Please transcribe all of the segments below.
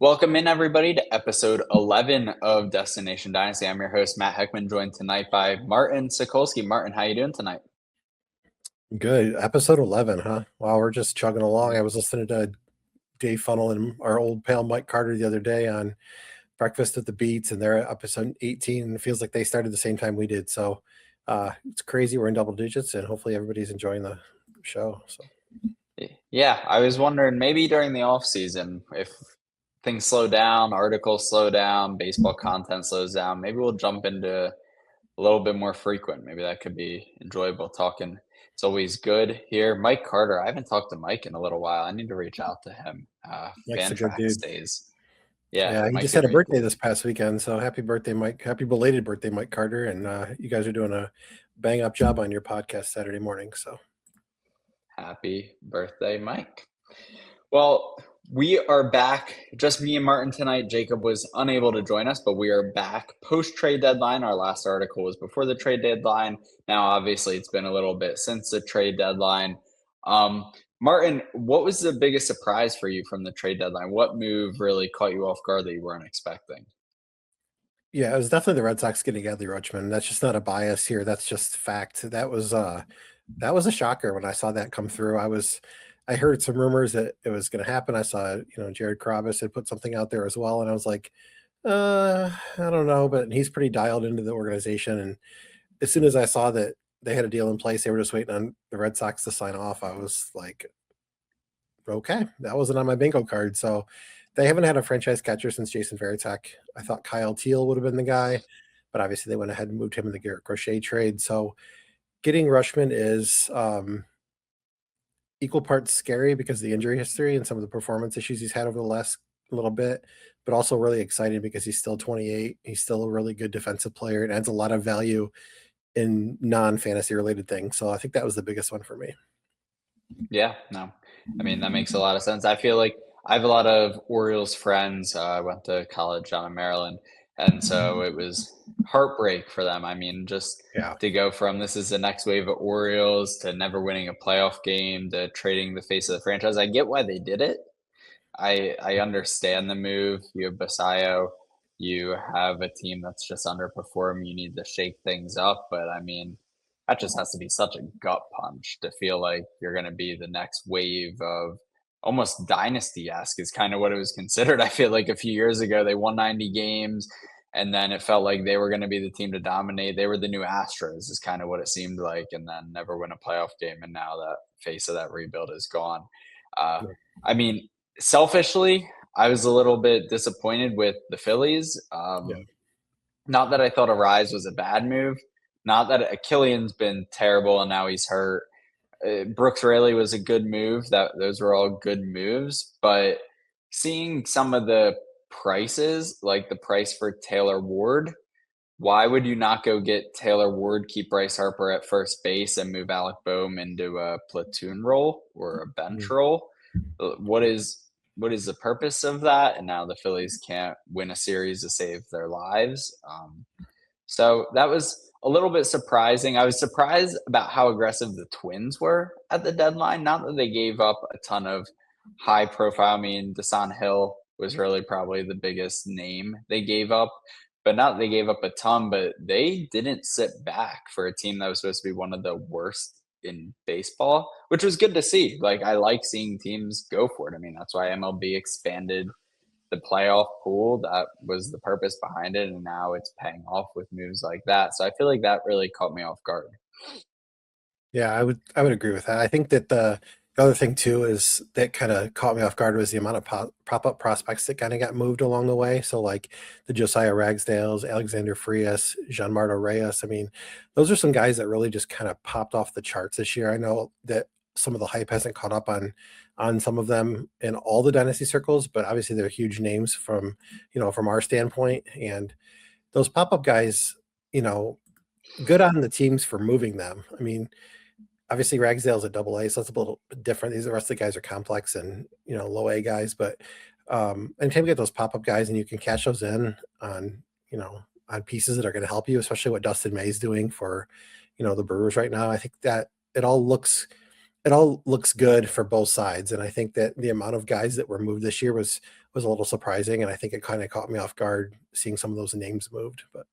Welcome in, everybody, to episode 11 of Destination Dynasty. I'm your host, Matt Heckman, joined tonight by Martin Sokolsky. Martin, how you doing tonight? Good. Episode 11, huh? Wow, we're just chugging along. I was listening to Dave Funnel and our old pal Mike Carter the other day on Breakfast at the Beats, and they're at episode 18. And it feels like they started the same time we did. So it's crazy. We're in double digits, and hopefully everybody's enjoying the show. So Yeah, I was wondering maybe during the off season, if things slow down, articles slow down, baseball content slows down, maybe we'll jump into a little bit more frequent. Maybe that could be enjoyable talking. It's always good here. Mike Carter, I haven't talked to Mike in a little while. I need to reach out to him. Mike's a good Fantrax dude. days. Yeah, Yeah, he Mike just could had a be birthday this past weekend. So happy birthday, Mike. Happy belated birthday, Mike Carter. And you guys are doing a bang up job on your podcast Saturday morning. So happy birthday, Mike. Well, we are back. Just me and Martin tonight. Jacob was unable to join us, but we are back post trade deadline. Our last article was before the trade deadline. Now, obviously, it's been a little bit since the trade deadline. Martin, what was the biggest surprise for you from the trade deadline? What move really caught you off guard that you weren't expecting? yeah, it was definitely the Red Sox getting Adley Rutschman. That's just not a bias here. That's just fact. That was a shocker when I saw that come through. I heard some rumors that it was going to happen. I saw, Jared Carrabis had put something out there as well, and I was like, I don't know, but he's pretty dialed into the organization. And as soon as I saw that they had a deal in place, they were just waiting on the Red Sox to sign off. I was like, okay, that wasn't on my bingo card. So they haven't had a franchise catcher since Jason Varitek. I thought Kyle Teal would have been the guy, but obviously they went ahead and moved him in the Garrett Crochet trade. So getting Rushman is equal parts scary because of the injury history and some of the performance issues he's had over the last little bit, but also really exciting because he's still 28. He's still a really good defensive player and adds a lot of value in non-fantasy related things. So I think that was the biggest one for me. Yeah, no. I mean, that makes a lot of sense. I feel like I have a lot of Orioles friends. I went to college down in Maryland, and so it was heartbreak for them. I mean, just Yeah. to go from this is the next wave of Orioles to never winning a playoff game to trading the face of the franchise. I get why they did it. I understand the move. You have Basayo, you have a team that's just underperformed. You need to shake things up, but I mean, that just has to be such a gut punch to feel like you're going to be the next wave of almost dynasty-esque is kind of what it was considered. I feel like a few years ago they won 90 games and then it felt like they were going to be the team to dominate. They were the new Astros is kind of what it seemed like, and then never win a playoff game. And now that face of that rebuild is gone. Uh, I mean, selfishly, I was a little bit disappointed with the Phillies. Yeah. Not that I thought a rise was a bad move. Not that Killian's been terrible and now he's hurt. Brooks Raley was a good move. Those were all good moves. But seeing some of the prices, like the price for Taylor Ward, why would you not go get Taylor Ward, keep Bryce Harper at first base, and move Alec Boehm into a platoon role or a bench role? What is the purpose of that? And now the Phillies can't win a series to save their lives. So that was a little bit surprising. I was surprised about how aggressive the Twins were at the deadline. Not that they gave up a ton of high profile. I mean, Desan Hill was really probably the biggest name they gave up, but not that they gave up a ton, but they didn't sit back for a team that was supposed to be one of the worst in baseball, which was good to see. Like, I like seeing teams go for it. I mean, that's why MLB expanded the playoff pool. That was the purpose behind it, and now it's paying off with moves like that. So I feel like that really caught me off guard. Yeah, I would agree with that. I think that the other thing too is that kind of caught me off guard was the amount of prop-up prospects that kind of got moved along the way. So like the Josiah Ragsdales, Alexander Frias, Gianmarco Reyes. I mean, those are some guys that really just kind of popped off the charts this year. I know that some of the hype hasn't caught up on some of them in all the dynasty circles, but obviously they're huge names from our standpoint. And those pop-up guys, good on the teams for moving them. I mean, obviously Ragsdale's a double A, so it's a little bit different. The rest of the guys are complex and low A guys, but anytime you get those pop up guys and you can cash those in on pieces that are going to help you, especially what Dustin May's doing for the Brewers right now. I think that it all looks good for both sides, and I think that the amount of guys that were moved this year was was a little surprising, and I think it kind of caught me off guard seeing some of those names moved. But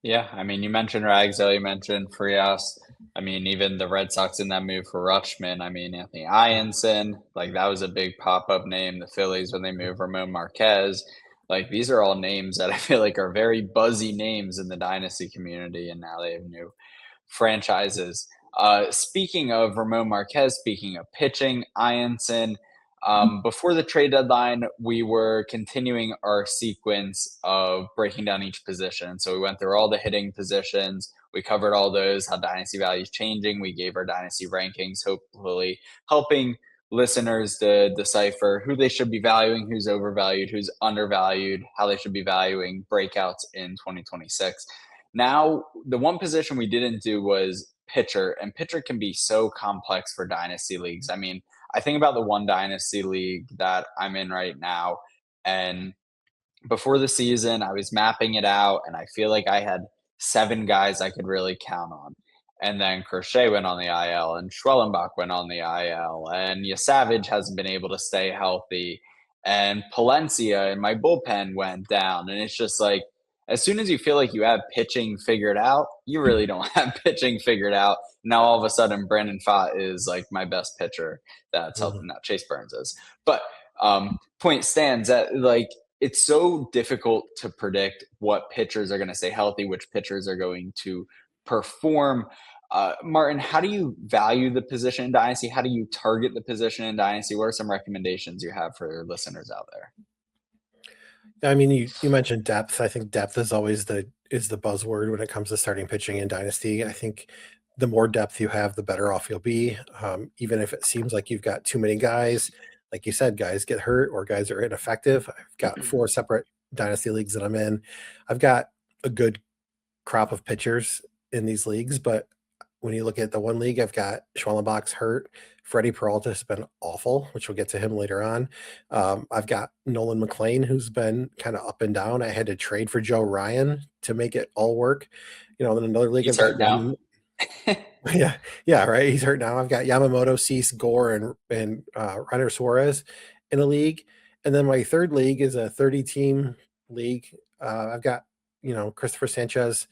Yeah, I mean, you mentioned Ragsdale, you mentioned Frias. I mean, even the Red Sox in that move for Rutschman. I mean, Anthony Ianson, like that was a big pop-up name. The Phillies when they moved Ramon Marquez. Like these are all names that I feel like are very buzzy names in the dynasty community, and now they have new franchises. Speaking of Ramon Marquez, speaking of pitching, Ianson, before the trade deadline, we were continuing our sequence of breaking down each position. So we went through all the hitting positions. We covered all those, how dynasty value is changing. We gave our dynasty rankings, hopefully helping listeners to decipher who they should be valuing, who's overvalued, who's undervalued, how they should be valuing breakouts in 2026. Now, the one position we didn't do was pitcher, and pitcher can be so complex for dynasty leagues. I mean, I think about the one dynasty league that I'm in right now, and before the season, I was mapping it out, and I feel like I had 7 guys I could really count on. And then Crochet went on the IL, and Schwellenbach went on the IL, and Yasavage hasn't been able to stay healthy, and Palencia in my bullpen went down. And it's just like, as soon as you feel like you have pitching figured out, you really don't have pitching figured out. Now all of a sudden, Brandon Pfaadt is like my best pitcher that's helping out. Chase Burns is. But point stands that like it's so difficult to predict what pitchers are going to stay healthy, which pitchers are going to perform. Martin, how do you value the position in Dynasty? How do you target the position in Dynasty? What are some recommendations you have for listeners out there? I mean, you mentioned depth. I think depth is always the buzzword when it comes to starting pitching in Dynasty. I think the more depth you have, the better off you'll be. Even if it seems like you've got too many guys, like you said, guys get hurt or guys are ineffective. I've got 4 separate Dynasty leagues that I'm in. I've got a good crop of pitchers in these leagues, but when you look at the one league, I've got Schwellenbach's hurt. Freddie Peralta has been awful, which we'll get to him later on. I've got Nolan McLean, who's been kind of up and down. I had to trade for Joe Ryan to make it all work. In another league, He's I've hurt got now. yeah, right. He's hurt now. I've got Yamamoto, Cease, Gore, and Reiner Suarez in a league, and then my third league is a 30-team league. I've got Christopher Sanchez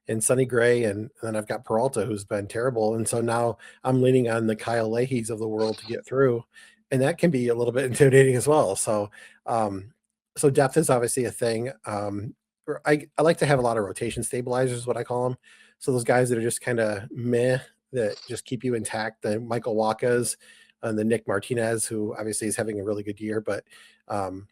and Sonny Gray, and then I've got Peralta, who's been terrible. And so now I'm leaning on the Kyle Leahys of the world to get through, and that can be a little bit intimidating as well. So, so depth is obviously a thing. I like to have a lot of rotation stabilizers, what I call them. So those guys that are just kind of meh, that just keep you intact. The Michael Wakas and the Nick Martinez, who obviously is having a really good year, but and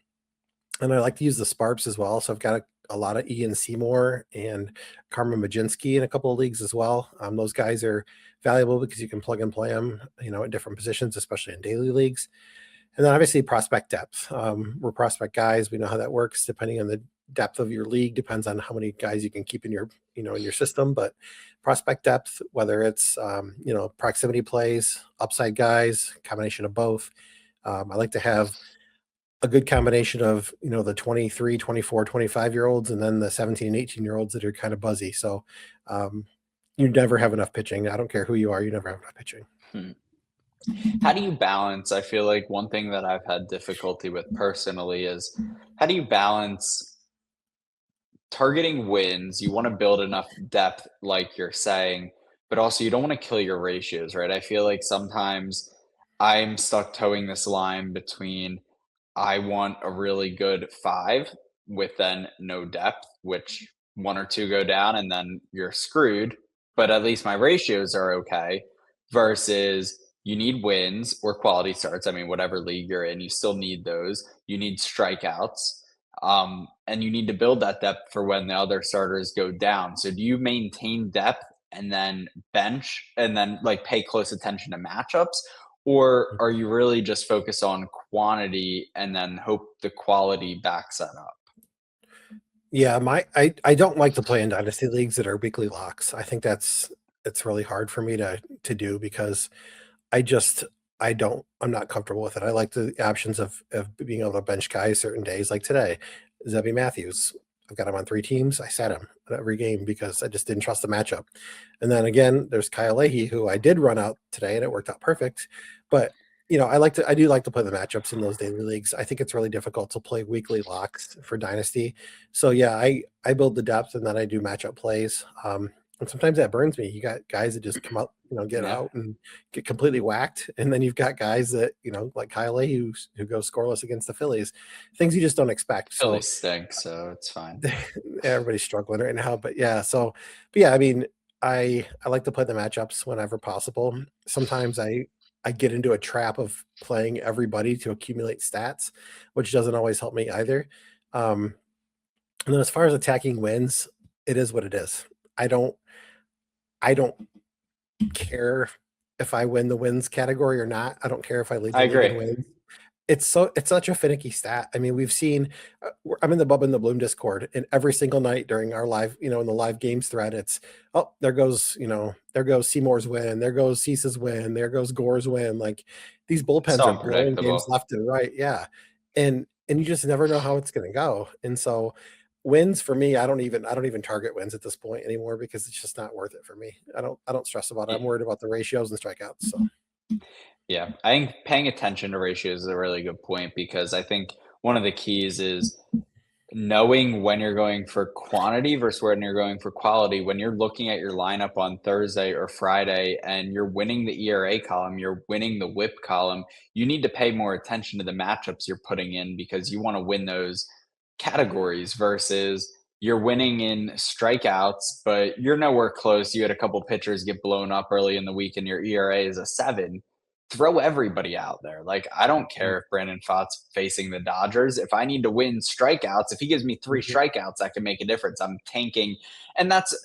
I like to use the Sparps as well. So I've got a lot of Ian Seymour and Carmen Majinski in a couple of leagues as well. Those guys are valuable because you can plug and play them, at different positions, especially in daily leagues. And then obviously prospect depth. We're prospect guys. We know how that works depending on the depth of your league, depends on how many guys you can keep in your, in your system. But prospect depth, whether it's, proximity plays, upside guys, combination of both. I like to have a good combination of, the 23, 24, 25-year-olds, and then the 17 and 18-year-olds that are kind of buzzy. So you never have enough pitching. I don't care who you are. You never have enough pitching. How do you balance? I feel like one thing that I've had difficulty with personally is how do you balance targeting wins? You want to build enough depth, like you're saying, but also you don't want to kill your ratios, right? I feel like sometimes I'm stuck towing this line between I want a really good 5 with then no depth, which 1 or 2 go down and then you're screwed, but at least my ratios are okay, versus you need wins or quality starts. I mean, whatever league you're in, you still need those. You need strikeouts, and you need to build that depth for when the other starters go down. So do you maintain depth and then bench and then like pay close attention to matchups? Or are you really just focused on quantity and then hope the quality backs that up? Yeah, I don't like to play in dynasty leagues that are weekly locks. I think it's really hard for me to do because I just I'm not comfortable with it. I like the options of being able to bench guys certain days, like today. Zebby Matthews, I've got him on 3 teams. I sat him at every game because I just didn't trust the matchup. And then again, there's Kyle Leahy, who I did run out today, and it worked out perfect. But I do like to play the matchups in those daily leagues. I think it's really difficult to play weekly locks for Dynasty. So yeah, I build the depth and then I do matchup plays. And sometimes that burns me. You got guys that just come out, get Yeah, out and get completely whacked, and then you've got guys that like Kyle who goes scoreless against the Phillies, things you just don't expect. Philly So stinks, so it's fine. everybody's struggling right now. But yeah, but yeah, I mean, I like to play the matchups whenever possible. Sometimes I get into a trap of playing everybody to accumulate stats, which doesn't always help me either. Um, and then as far as attacking wins, it is what it is. I don't I don't care if I win the wins category or not. I don't care if I lead I the league agree. in wins. It's such a finicky stat. I mean, we've seen. I'm in the Bub and the Bloom Discord, and every single night during our live, in the live games thread, it's there goes Seymour's win, there goes Cease's win, there goes Gore's win. Like these bullpens So are blowing games unpredictable. left and right. Yeah, and you just never know how it's going to go. And so wins for me, I don't even target wins at this point anymore because it's just not worth it for me. I don't stress about it. I'm worried about the ratios and strikeouts. So Yeah, I think paying attention to ratios is a really good point because I think one of the keys is knowing when you're going for quantity versus when you're going for quality. When you're looking at your lineup on Thursday or Friday and you're winning the ERA column, you're winning the whip column, you need to pay more attention to the matchups you're putting in because you want to win those categories versus you're winning in strikeouts, but you're nowhere close. You had a couple pitchers get blown up early in the week and your ERA is a 7. Throw everybody out there. Like, I don't care if Brandon Pfaadt's facing the Dodgers. If I need to win strikeouts, if he gives me 3 mhm, strikeouts, that can make a difference. I'm tanking, and that's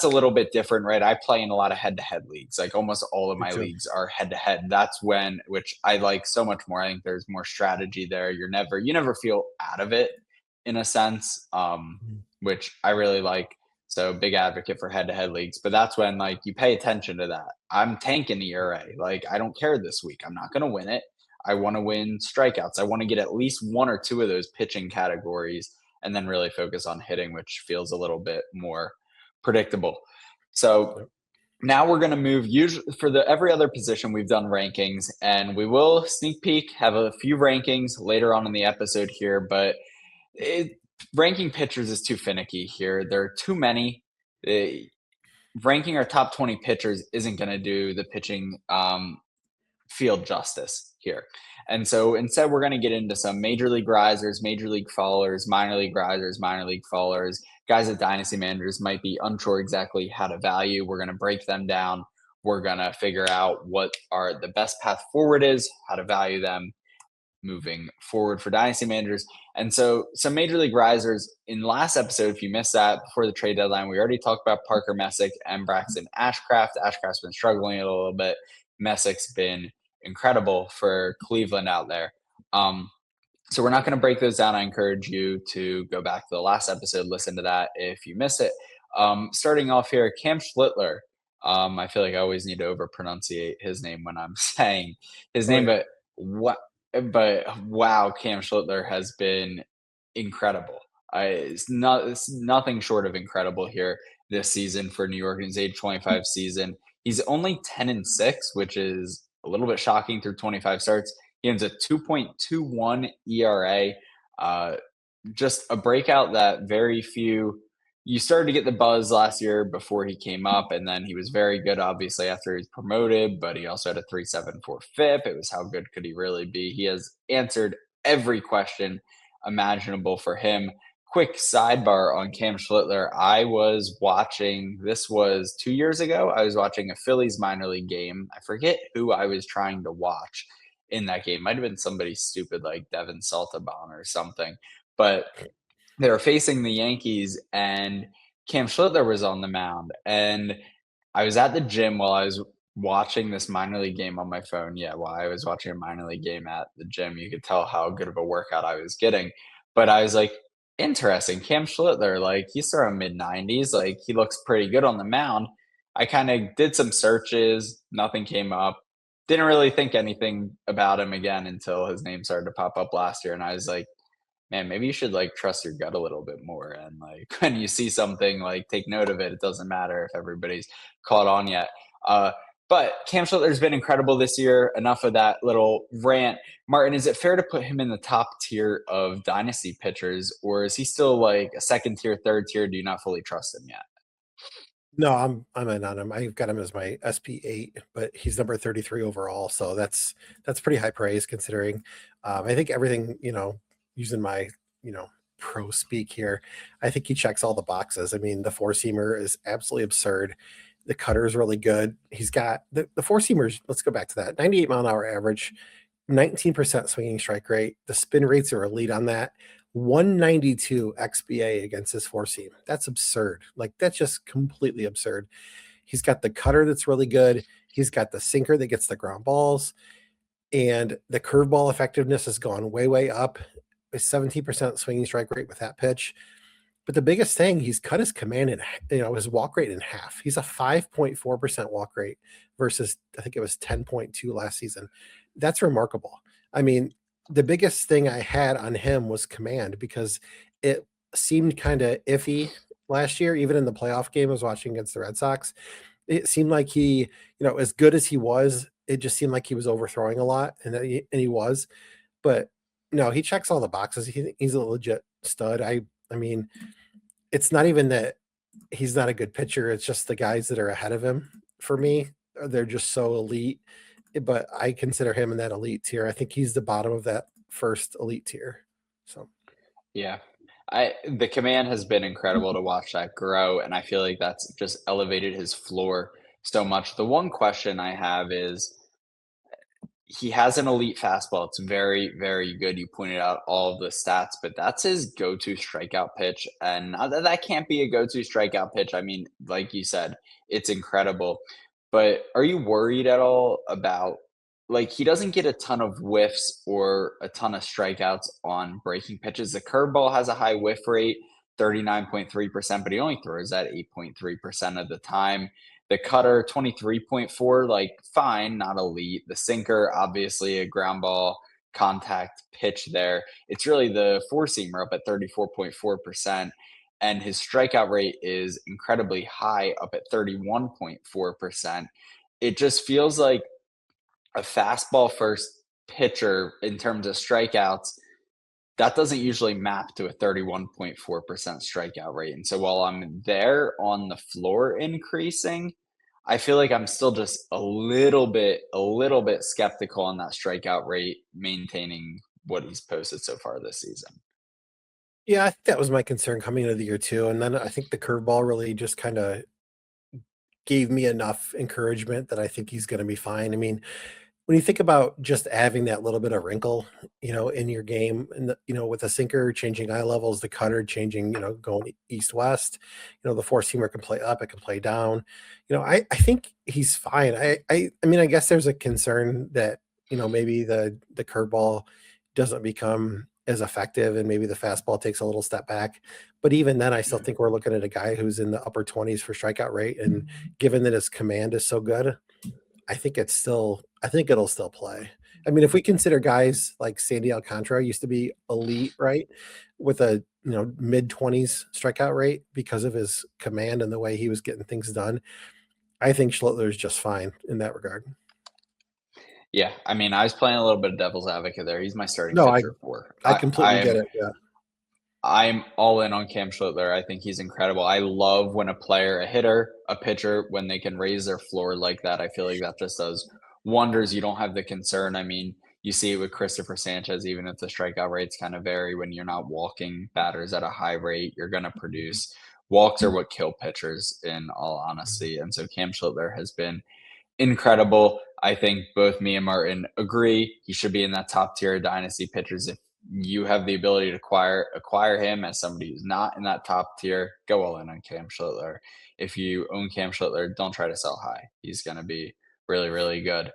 a little bit different, right? I play in a lot of head-to-head leagues. Like almost all of me my too. leagues are head-to-head. That's when, which I like so much more. I think there's more strategy there. You never feel out of it in a sense, Mhm. which I really like. So big advocate for head-to-head leagues, but that's when like you pay attention to that. I'm tanking the ERA. Like I don't care this week. I'm not going to win it. I want to win strikeouts. I want to get at least one or two of those pitching categories, and then really focus on hitting, which feels a little bit more predictable. So Yep. now we're going to move. Usually for the every other position, we've done rankings, and we will sneak peek have a few rankings later on in the episode here, but it, ranking pitchers is too finicky here. There are too many. Eh, Ranking our top 20 pitchers isn't going to do the pitching field justice here. And so instead, we're going to get into some major league risers, major league fallers, minor league risers, minor league fallers. Guys that dynasty managers might be unsure exactly how to value. We're going to break them down. We're going to figure out what are the best path forward is, how to value them, moving forward for dynasty managers. And so some major league risers in last episode, if you missed that before the trade deadline, we already talked about Parker Messick and Braxton Ashcraft. Ashcraft's been struggling a little bit. Messick's been incredible for Cleveland out there. So we're not going to break those down. I encourage you to go back to the last episode, listen to that if you miss it. Starting off here, Cam Schlittler. I feel like I always need to over pronunciate his name when I'm saying his Oh name, yeah. what but wow, Cam Schlittler has been incredible. It's nothing short of incredible here this season for New York in his age 25 season. He's only 10-6, which is a little bit shocking through 25 starts. He owns a 2.21 ERA. Uh, just a breakout that very few. You started to get the buzz last year before he came up, and then he was very good, obviously, after he was promoted, but he also had a 3.74 FIP. It was how good could he really be? He has answered every question imaginable for him. Quick sidebar on Cam Schlittler. I was watching, this was 2 years ago. I was watching a Phillies minor league game. I forget who I was trying to watch in that game. Might have been somebody stupid like Devin Saltabon or something. But they were facing the Yankees, and Cam Schlittler was on the mound. And I was at the gym while I was watching this minor league game on my phone. Yeah, while I was watching a minor league game at the gym, you could tell how good of a workout I was getting. But I was like, interesting, Cam Schlittler, like he's throwing mid 90s, like he looks pretty good on the mound. I kind of did some searches, nothing came up. Didn't really think anything about him again until his name started to pop up last year. And I was like, man, maybe you should like trust your gut a little bit more. And like when you see something, like take note of it. It doesn't matter if everybody's caught on yet. Uh, But Cam Schlittler's been incredible this year. Enough of that little rant. Martin, is it fair to put him in the top tier of dynasty pitchers, or is he still like a second tier, third tier? Do you not fully trust him yet? No, I'm in on him. I've got him as my SP8, but he's number 33 overall, so that's pretty high praise considering. I think everything, using my pro speak here, I think he checks all the boxes. I mean, the four seamer is absolutely absurd. The cutter is really good. He's got the four seamers. Let's go back to that 98-mile-an-hour average, 19% swinging strike rate. The spin rates are elite on that. 192 XBA against his four seam. That's absurd. Like, that's just completely absurd. He's got the cutter that's really good. He's got the sinker that gets the ground balls, and the curveball effectiveness has gone way, way up. A 17% swinging strike rate with that pitch. But the biggest thing, he's cut his command in, his walk rate in half. He's a 5.4% walk rate versus, I think it was 10.2 last season. That's remarkable. I mean, the biggest thing I had on him was command, because it seemed kind of iffy last year, even in the playoff game I was watching against the Red Sox. It seemed like he, as good as he was, it just seemed like he was overthrowing a lot, and he was. But no, he checks all the boxes. He's a legit stud. I mean, it's not even that he's not a good pitcher. It's just the guys that are ahead of him, for me, they're just so elite. But I consider him in that elite tier. I think he's the bottom of that first elite tier. So, Yeah. The command has been incredible to watch that grow, and I feel like that's just elevated his floor so much. The one question I have is, he has an elite fastball. It's very, very good. You pointed out all of the stats, but that's his go-to strikeout pitch. And not that that can't be a go-to strikeout pitch. I mean, like you said, it's incredible. But are you worried at all about, like, he doesn't get a ton of whiffs or a ton of strikeouts on breaking pitches. The curveball has a high whiff rate, 39.3%, but he only throws that 8.3% of the time. The cutter, 23.4, like, fine, not elite. The sinker, obviously a ground ball contact pitch there. It's really the four seamer up at 34.4%. And his strikeout rate is incredibly high, up at 31.4%. It just feels like a fastball first pitcher in terms of strikeouts, that doesn't usually map to a 31.4% strikeout rate. And so while I'm there on the floor increasing, I feel like I'm still just a little bit skeptical on that strikeout rate maintaining what he's posted so far this season. yeah, I think that was my concern coming into the year too. And then I think the curveball really just kind of gave me enough encouragement that I think he's going to be fine. I mean, when you think about just having that little bit of wrinkle, in your game, and with the sinker changing eye levels, the cutter changing, going east west, the four seamer can play up, it can play down. I think he's fine. I mean, I guess there's a concern that maybe the curveball doesn't become as effective, and maybe the fastball takes a little step back. But even then, I still think we're looking at a guy who's in the upper 20s for strikeout rate, and given that his command is so good, I think it'll still play. I mean, if we consider guys like Sandy Alcantara used to be elite, right? With a, mid-20s strikeout rate because of his command and the way he was getting things done. I think Schlittler is just fine in that regard. Yeah, I mean, I was playing a little bit of devil's advocate there. He's my starting No, I pitcher for. I completely get it. Yeah. I'm all in on Cam Schlittler. I think he's incredible. I love when a player, a hitter, a pitcher, when they can raise their floor like that. I feel like that just does wonders. You don't have the concern. I mean, you see it with Christopher Sanchez, even if the strikeout rates kind of vary when you're not walking batters at a high rate, you're going to produce. Walks are what kill pitchers, in all honesty. And so Cam Schlittler has been incredible. I think both me and Martin agree he should be in that top tier of dynasty pitchers. If you have the ability to acquire him as somebody who's not in that top tier, go all in on Cam Schlittler. If you own Cam Schlittler, don't try to sell high. He's going to be really, really good.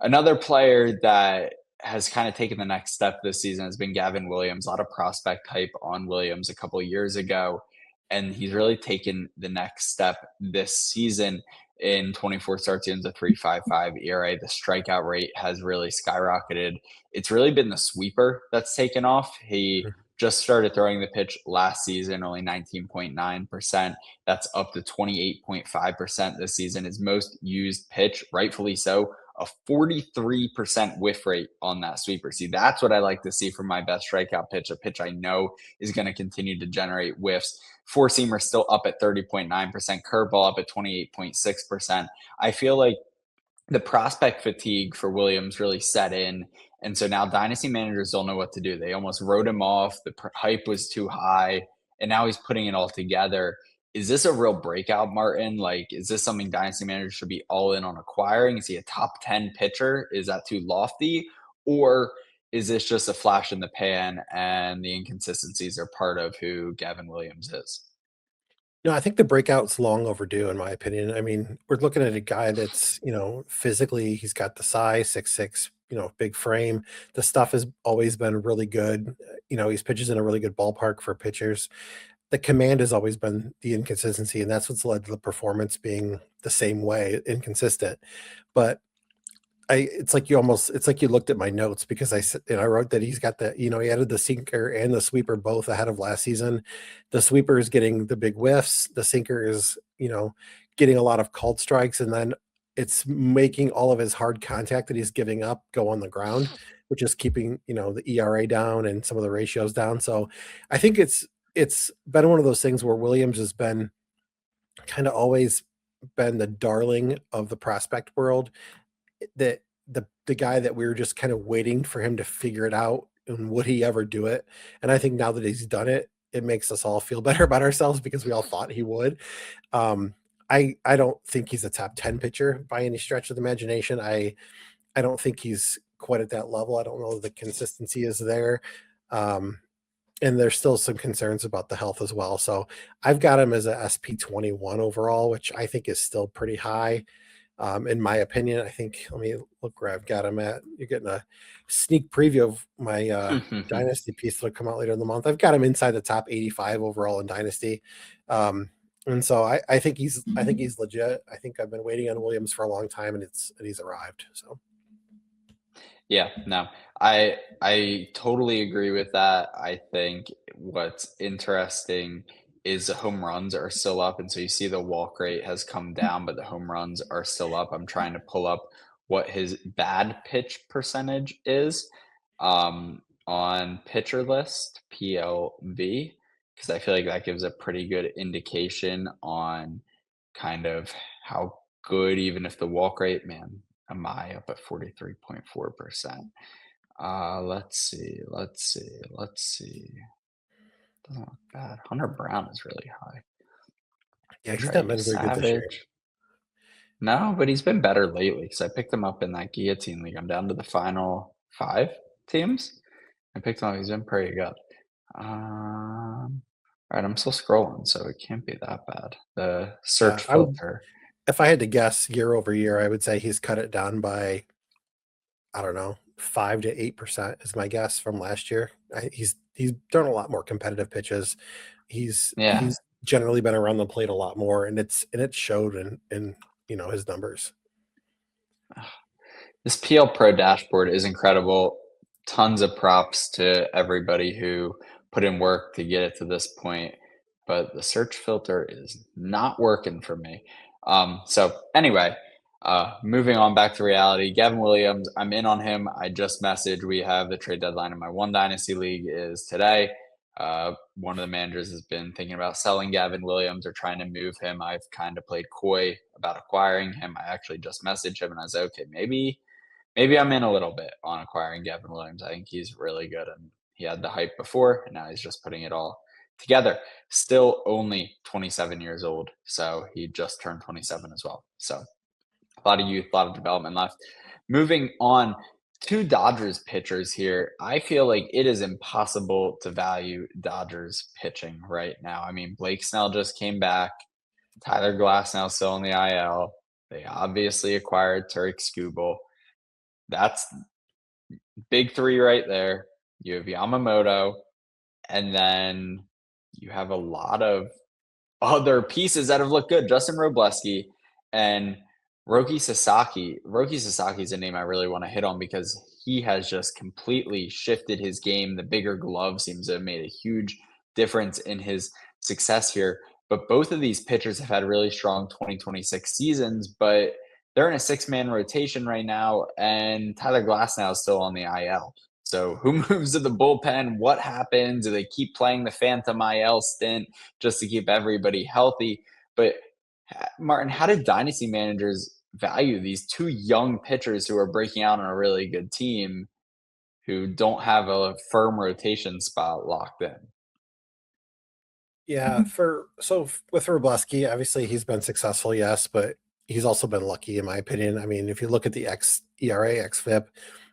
Another player that has kind of taken the next step this season has been Gavin Williams. A lot of prospect hype on Williams a couple of years ago, and he's really taken the next step this season. In 24 starts, he owns a 3.55 ERA. The strikeout rate has really skyrocketed. It's really been the sweeper that's taken off. He just started throwing the pitch last season, only 19.9%. That's up to 28.5% this season. His most used pitch, rightfully so, a 43% whiff rate on that sweeper. See, that's what I like to see from my best strikeout pitch, a pitch I know is going to continue to generate whiffs. Four seamer still up at 30.9%, curveball up at 28.6%. I feel like the prospect fatigue for Williams really set in. And so now dynasty managers don't know what to do. They almost wrote him off. The hype was too high. And now he's putting it all together. Is this a real breakout, Martin? Like, is this something dynasty managers should be all in on acquiring? Is he a top 10 pitcher? Is that too lofty? Or is this just a flash in the pan and the inconsistencies are part of who Gavin Williams is? No, I think the breakout's long overdue, in my opinion. I mean, we're looking at a guy that's, physically, he's got the size, 6'6", big frame. The stuff has always been really good. He's pitches in a really good ballpark for pitchers. The command has always been the inconsistency, and that's what's led to the performance being the same way, inconsistent. But it's like you looked at my notes because I wrote that he's got he added the sinker and the sweeper both ahead of last season. The sweeper is getting the big whiffs. The sinker is, getting a lot of called strikes, and then it's making all of his hard contact that he's giving up go on the ground, which is keeping, the ERA down and some of the ratios down. So I think it's been one of those things where Williams has been kind of always been the darling of the prospect world, that the guy that we were just kind of waiting for him to figure it out, and would he ever do it? And I think now that he's done it, it makes us all feel better about ourselves because we all thought he would. I don't think he's a top 10 pitcher by any stretch of the imagination. I don't think he's quite at that level. I don't know if the consistency is there. And there's still some concerns about the health as well. So I've got him as a SP21 overall, which I think is still pretty high. In my opinion, I think, let me look where I've got him at. You're getting a sneak preview of my Dynasty piece that'll come out later in the month. I've got him inside the top 85 overall in Dynasty. And so I think he's legit. I think I've been waiting on Williams for a long time, and he's arrived. So Yeah, no, I totally agree with that. I think what's interesting is the home runs are still up, and so you see the walk rate has come down, but the home runs are still up. I'm trying to pull up what his bad pitch percentage is on Pitcher List PLV, because I feel like that gives a pretty good indication on kind of how good, even if the walk rate, man, am I up at 43.4%. Let's see. Doesn't look bad. Hunter Brown is really high. yeah, he's not Trey been very good this year. Savage. No, but he's been better lately because I picked him up in that guillotine league. I'm down to the final 5 teams. I picked him up. He's been pretty good. All right, I'm still scrolling, so it can't be that bad. The search I would, filter. if I had to guess year over year, I would say he's cut it down by, I don't know, 5 to 8% is my guess from last year. He's done a lot more competitive pitches. He's Yeah. generally been around the plate a lot more, and it showed in his numbers. This PL Pro dashboard is incredible. Tons of props to everybody who put in work to get it to this point, but the search filter is not working for me. So anyway, moving on back to reality. Gavin Williams, I'm in on him. I just messaged. We have the trade deadline in my one dynasty league is today. One of the managers has been thinking about selling Gavin Williams or trying to move him. I've kind of played coy about acquiring him. I actually just messaged him and I was like, okay, maybe I'm in a little bit on acquiring Gavin Williams. I think he's really good, and he had the hype before, and now he's just putting it all together. Still only 27 years old, so he just turned 27 as well. So a lot of youth, a lot of development left. Moving on to Dodgers pitchers here, I feel like it is impossible to value Dodgers pitching right now. I mean, Blake Snell just came back. Tyler Glasnow still in the IL. They obviously acquired Turek Skubal. That's big 3 right there. You have Yamamoto, and then you have a lot of other pieces that have looked good. Justin Robleski, and Roki Sasaki is a name I really want to hit on because he has just completely shifted his game. The bigger glove seems to have made a huge difference in his success here. But both of these pitchers have had really strong 2026 seasons, but they're in a six-man rotation right now, and Tyler Glasnow is still on the IL. So who moves to the bullpen? What happens? Do they keep playing the Phantom IL stint just to keep everybody healthy? But Martin, how did dynasty managers value these two young pitchers who are breaking out on a really good team who don't have a firm rotation spot locked in? Yeah, with Robleski, obviously he's been successful, yes, but he's also been lucky in my opinion. I mean, if you look at the X ERA, XFIP,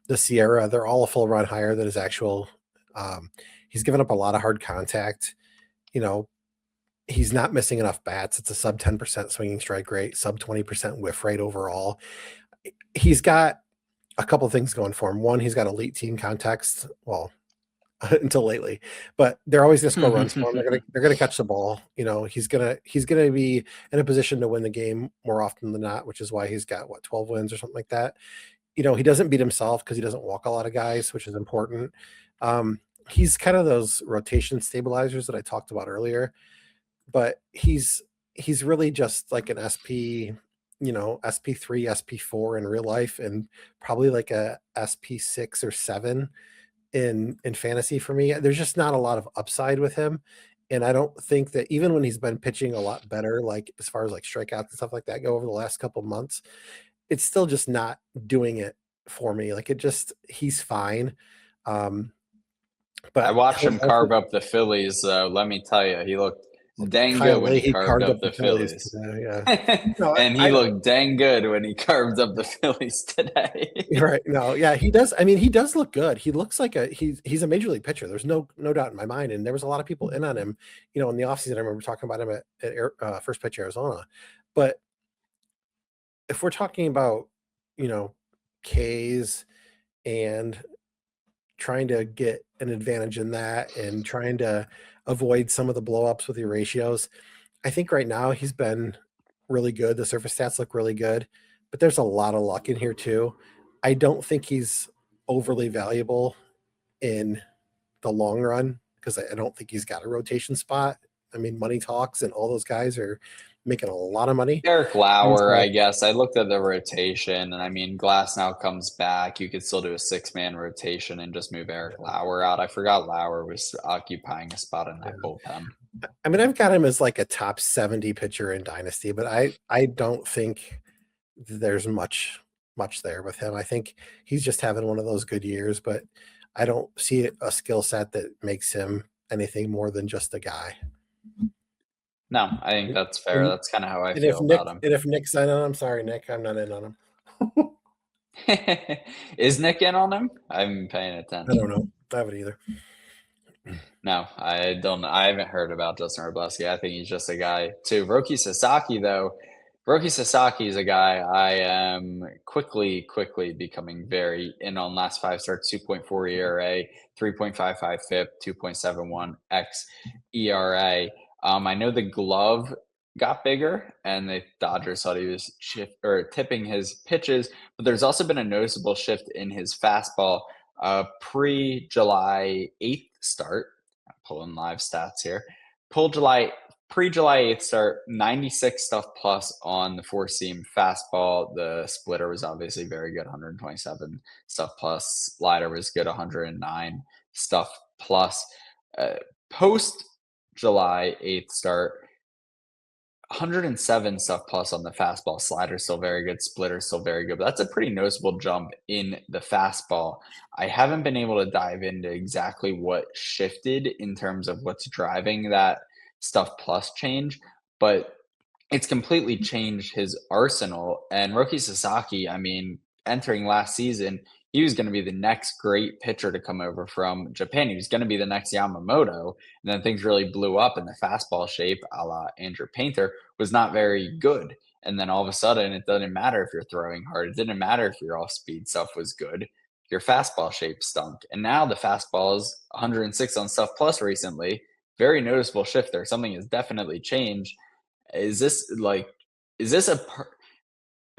the Sierra, they're all a full run higher than his actual. He's given up a lot of hard contact. You know, he's not missing enough bats. It's a sub 10% swinging strike rate, sub 20% whiff rate overall. He's got a couple things going for him. One, he's got elite team context. Well, until lately, but they're always going to score runs for him. They're gonna catch the ball. You know, he's gonna be in a position to win the game more often than not, which is why he's got 12 wins or something like that. You know, he doesn't beat himself because he doesn't walk a lot of guys, which is important. He's kind of those rotation stabilizers that I talked about earlier, but he's really just like an SP, SP3, SP4 in real life, and probably like a SP6 or 7 in fantasy for me. There's just not a lot of upside with him. And I don't think that even when he's been pitching a lot better, like as far as like strikeouts and stuff like that go over the last couple months, it's still just not doing it for me. Like he's fine. I But watched him carve up the Phillies. Let me tell you, he looked dang Kyle good when he Leahy carved carved up up the the Phillies Phillies. today. Yeah. No, And he looked dang good when he carved up the Phillies today. right. No, yeah, he does. I mean, he does look good. He looks like he's a major league pitcher. There's no doubt in my mind. And there was a lot of people in on him, in the offseason. I remember talking about him at First Pitch Arizona. But if we're talking about, you know, K's and trying to get an advantage in that and trying to avoid some of the blowups with your ratios, I think right now he's been really good. The surface stats look really good, but there's a lot of luck in here too. I don't think he's overly valuable in the long run because I don't think he's got a rotation spot. I mean, money talks, and all those guys are making a lot of money. Eric And Lauer, so, I guess. I looked at the rotation, and I mean, Glass now comes back. You could still do a six-man rotation and just move Eric Lauer out. I forgot Lauer was occupying a spot in that bullpen. I mean, I've got him as like a top 70 pitcher in Dynasty, but I don't think there's much there with him. I think he's just having one of those good years, but I don't see a skill set that makes him anything more than just a guy. No, I think that's fair. And, That's kind of how I and feel about him. if Nick's in on him, sorry, Nick, I'm not in on him. Is Nick in on him? I haven't been paying I attention. don't know. I haven't either. No, I don't. I haven't heard about Justin Robleski. I think he's just a guy too. Roki Sasaki, though, Roki Sasaki is a guy I am quickly becoming very in on. Last five starts, 2.4 ERA, 3.55 FIP, 2.71 X ERA. I know the glove got bigger, and the Dodgers thought he was tipping his pitches, but there's also been a noticeable shift in his fastball. Pre-July 8th start, I'm pulling live stats here. Pre-July 8th start, 96 stuff plus on the four-seam fastball. The splitter was obviously very good, 127 stuff plus. Slider was good, 109 stuff plus. Post-July 8th start, 107 stuff plus on the fastball. Slider still very good. Splitter still very good. But that's a pretty noticeable jump in the fastball. I haven't been able to dive into exactly what shifted in terms of what's driving that stuff plus change, but it's completely changed his arsenal. And Roki Sasaki, I mean, entering last season, he was going to be the next great pitcher to come over from Japan. He was going to be the next Yamamoto. And then things really blew up, and the fastball shape, a la Andrew Painter, was not very good. And then all of a sudden, it doesn't matter if you're throwing hard. It didn't matter if your off-speed stuff was good. Your fastball shape stunk. And now the fastball is 106 on stuff plus recently. Very noticeable shift there. Something has definitely changed. Is this a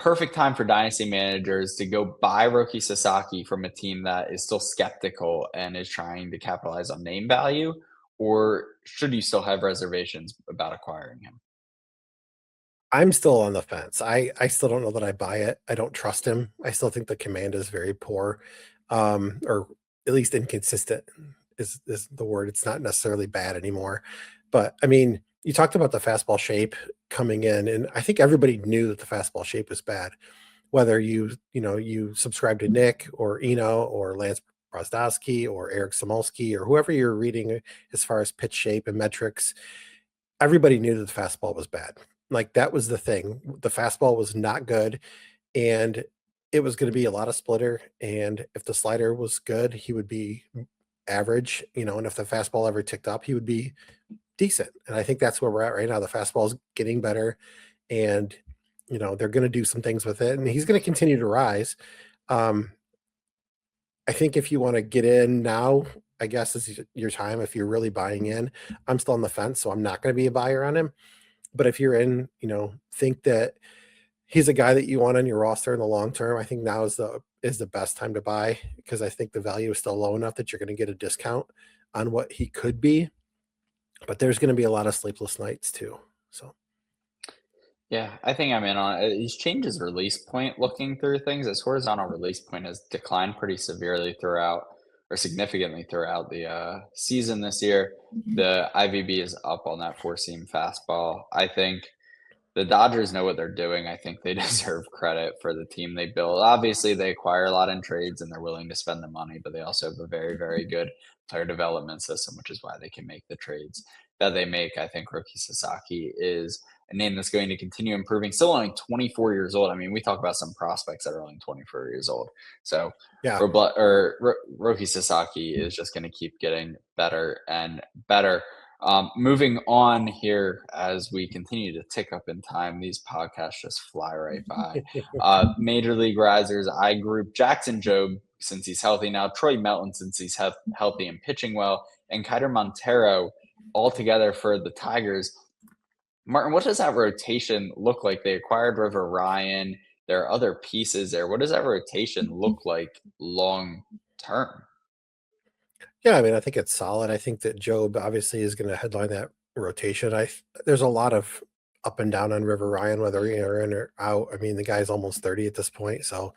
perfect time for dynasty managers to go buy Roki Sasaki from a team that is still skeptical and is trying to capitalize on name value, or should you still have reservations about acquiring him? I'm still on the fence. I still don't know that I buy it. I don't trust him. I still think the command is very poor, or at least inconsistent is the word. It's not necessarily bad anymore. But I mean, you talked about the fastball shape coming in, and I think everybody knew that the fastball shape was bad. Whether you subscribe to Nick or Eno or Lance Brozdowski or Eric Samolsky or whoever you're reading as far as pitch shape and metrics, everybody knew that the fastball was bad. Like that was the thing. The fastball was not good, and it was going to be a lot of splitter. And if the slider was good, he would be average, and if the fastball ever ticked up, he would be decent. And I think that's where we're at right now. The fastball is getting better, and they're going to do some things with it, and he's going to continue to rise. Um, I think if you want to get in now, I guess is your time. If you're really buying in, I'm still on the fence, so I'm not going to be a buyer on him. But if you're in, think that he's a guy that you want on your roster in the long term, I think now is the best time to buy, because I think the value is still low enough that you're going to get a discount on what he could be. But there's going to be a lot of sleepless nights too. So Yeah, I think I'm in on it. He's changed his release point looking through things. His horizontal release point has declined pretty severely throughout or significantly throughout the season this year. The IVB is up on that four seam fastball. I think the Dodgers know what they're doing. I think they deserve credit for the team they built. Obviously, they acquire a lot in trades and they're willing to spend the money, but they also have a very, very good player development system, which is why they can make the trades that they make. I think Roki Sasaki is a name that's going to continue improving. Still only 24 years old. I mean, we talk about some prospects that are only 24 years old. So yeah, Roki Sasaki is just going to keep getting better and better. Moving on here as we continue to tick up in time, these podcasts just fly right by. Major League Risers, I group Jackson Job since he's healthy now, Troy Melton since he's healthy and pitching well, and Kiter Montero all together for the Tigers. Martin, what does that rotation look like? They acquired River Ryan. There are other pieces there. What does that rotation look like long term? yeah. I mean, I think it's solid. I think that Job obviously is going to headline that rotation. There's a lot of up and down on River Ryan, whether you're in or out. I mean, the guy's almost 30 at this point, so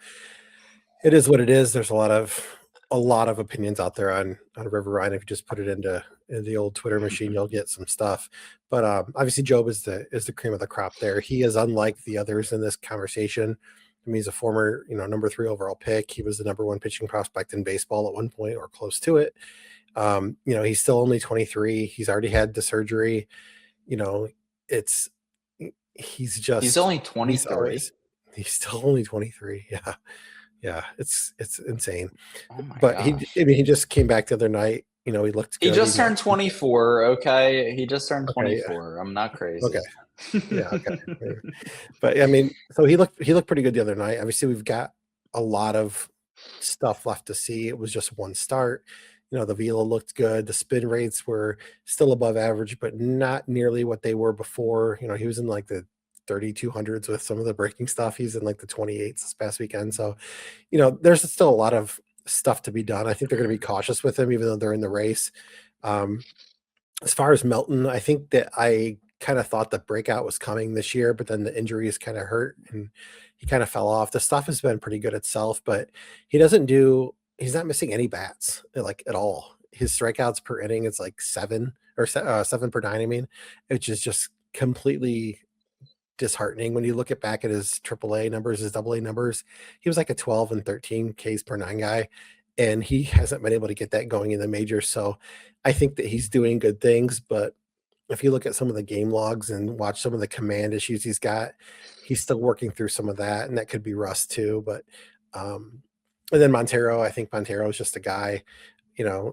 it is what it is. There's a lot of opinions out there on River Ryan. If you just put it into the old Twitter machine, you'll get some stuff. But obviously, Job is the cream of the crop there. He is unlike the others in this conversation. I mean, he's a former number 3 overall pick. He was the number 1 pitching prospect in baseball at one point or close to it. He's still only 23. He's already had the surgery. It's He's only 23. He's still only 23. Yeah. Yeah, it's insane. Oh my But gosh. he just came back the other night. He looked good. He just turned 24, okay? He just turned Okay, 24. I'm not crazy. okay. Yeah, okay. But I mean, so he looked pretty good the other night. Obviously, we've got a lot of stuff left to see. It was just one start. The velo looked good. The spin rates were still above average, but not nearly what they were before. He was in like the 3200s with some of the breaking stuff. He's in like the 28s this past weekend. So, there's still a lot of stuff to be done. I think they're going to be cautious with him, even though they're in the race. As far as Melton, I think that I kind of thought the breakout was coming this year, but then the injuries kind of hurt and he kind of fell off. The stuff has been pretty good itself, but he's not missing any bats like at all. His strikeouts per inning is like 7 per 9. I mean, which is just completely disheartening when you look back at his AAA numbers, his AA numbers. He was like a 12 and 13 Ks per 9 guy, and he hasn't been able to get that going in the majors. So I think that he's doing good things, but if you look at some of the game logs and watch some of the command issues he's got, he's still working through some of that, and that could be rust too. But and then Montero, I think Montero is just a guy.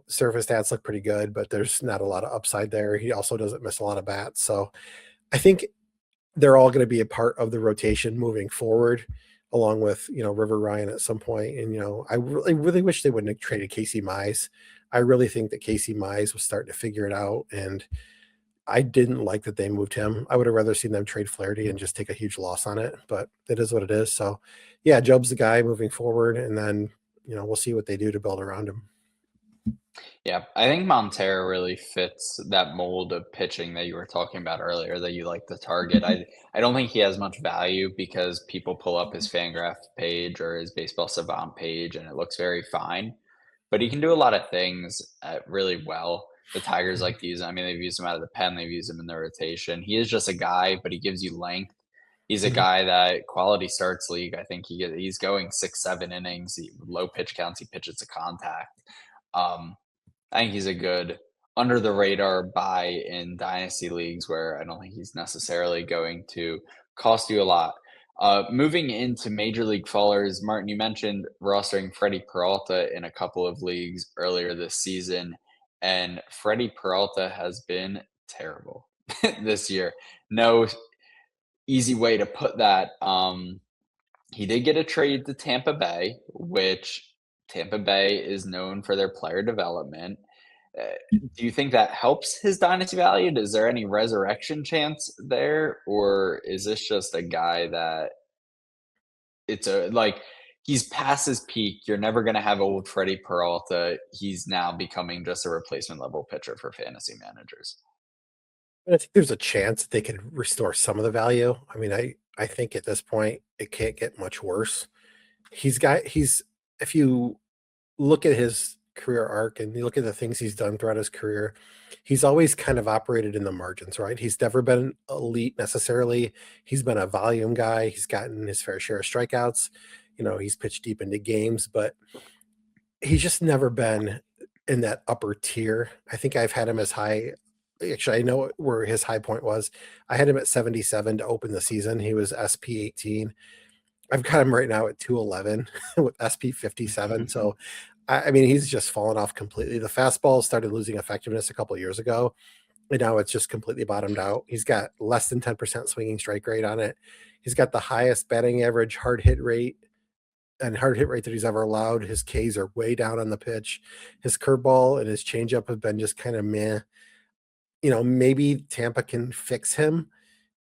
Surface stats look pretty good, but there's not a lot of upside there. He also doesn't miss a lot of bats. So I think they're all going to be a part of the rotation moving forward, along with, River Ryan at some point. And, I really wish they wouldn't have traded Casey Mize. I really think that Casey Mize was starting to figure it out. And, I didn't like that they moved him. I would have rather seen them trade Flaherty and just take a huge loss on it, but it is what it is. So, yeah, Job's the guy moving forward, and then we'll see what they do to build around him. Yeah, I think Montero really fits that mold of pitching that you were talking about earlier that you like to target. I don't think he has much value because people pull up his Fangraph page or his Baseball Savant page and it looks very fine, but he can do a lot of things really well. The Tigers like to use him. I mean, they've used him out of the pen, they've used him in the rotation. He is just a guy, but he gives you length. He's a Mhm. guy that quality starts league. I think he's going 6, 7 innings, low pitch counts. He pitches to contact. Um, I think he's a good under the radar buy in dynasty leagues where I don't think he's necessarily going to cost you a lot. Moving into major league fallers, Martin, you mentioned rostering Freddy Peralta in a couple of leagues earlier this season, and Freddy Peralta has been terrible this year. No easy way to put that. He did get a trade to Tampa Bay, which Tampa Bay is known for their player development. Uh, do you think that helps his dynasty value? Is there any resurrection chance there, or is this just a guy that it's a like he's past his peak? You're never going to have old Freddie Peralta. He's now becoming just a replacement level pitcher for fantasy managers. I think there's a chance that they could restore some of the value. I mean, I think at this point it can't get much worse. He's if you look at his career arc and you look at the things he's done throughout his career, he's always kind of operated in the margins, right? He's never been elite necessarily. He's been a volume guy. He's gotten his fair share of strikeouts. He's pitched deep into games, but he's just never been in that upper tier. I think I've had him as high. Actually, I know where his high point was. I had him at 77 to open the season. He was SP 18. I've got him right now at 211 with SP 57. So, I mean, he's just fallen off completely. The fastball started losing effectiveness a couple of years ago, and now it's just completely bottomed out. He's got less than 10% swinging strike rate on it. He's got the highest batting average, hard hit rate that he's ever allowed. His Ks are way down on the pitch. His curveball and his changeup have been just kind of meh. Maybe Tampa can fix him,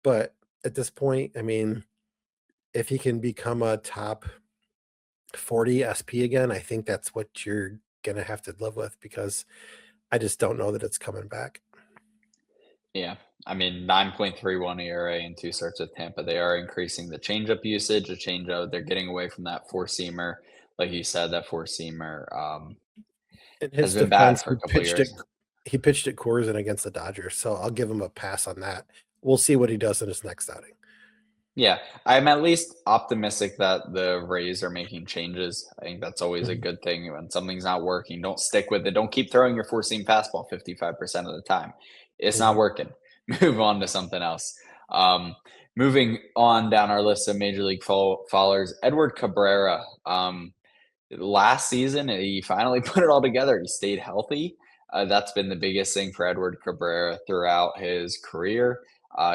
but at this point, I mean, if he can become a top 40 SP again, I think that's what you're gonna have to live with because I just don't know that it's coming back. Yeah. I mean, 9.31 ERA in two starts with Tampa. They are increasing the changeup usage, a changeup. They're getting away from that four seamer. Like you said, that four seamer In has his been bad defense, for a couple of years. he pitched at Coors and against the Dodgers, so I'll give him a pass on that. We'll see what he does in his next outing. Yeah, I'm at least optimistic that the Rays are making changes. I think that's always a Mhm. good thing. When something's not working, don't stick with it. Don't keep throwing your four seam fastball 55% of the time. It's not Mhm. working. Move on to something else. Um, moving on down our list of major league followers, Edward Cabrera. Last season, he finally put it all together. He stayed healthy. That's been the biggest thing for Edward Cabrera throughout his career.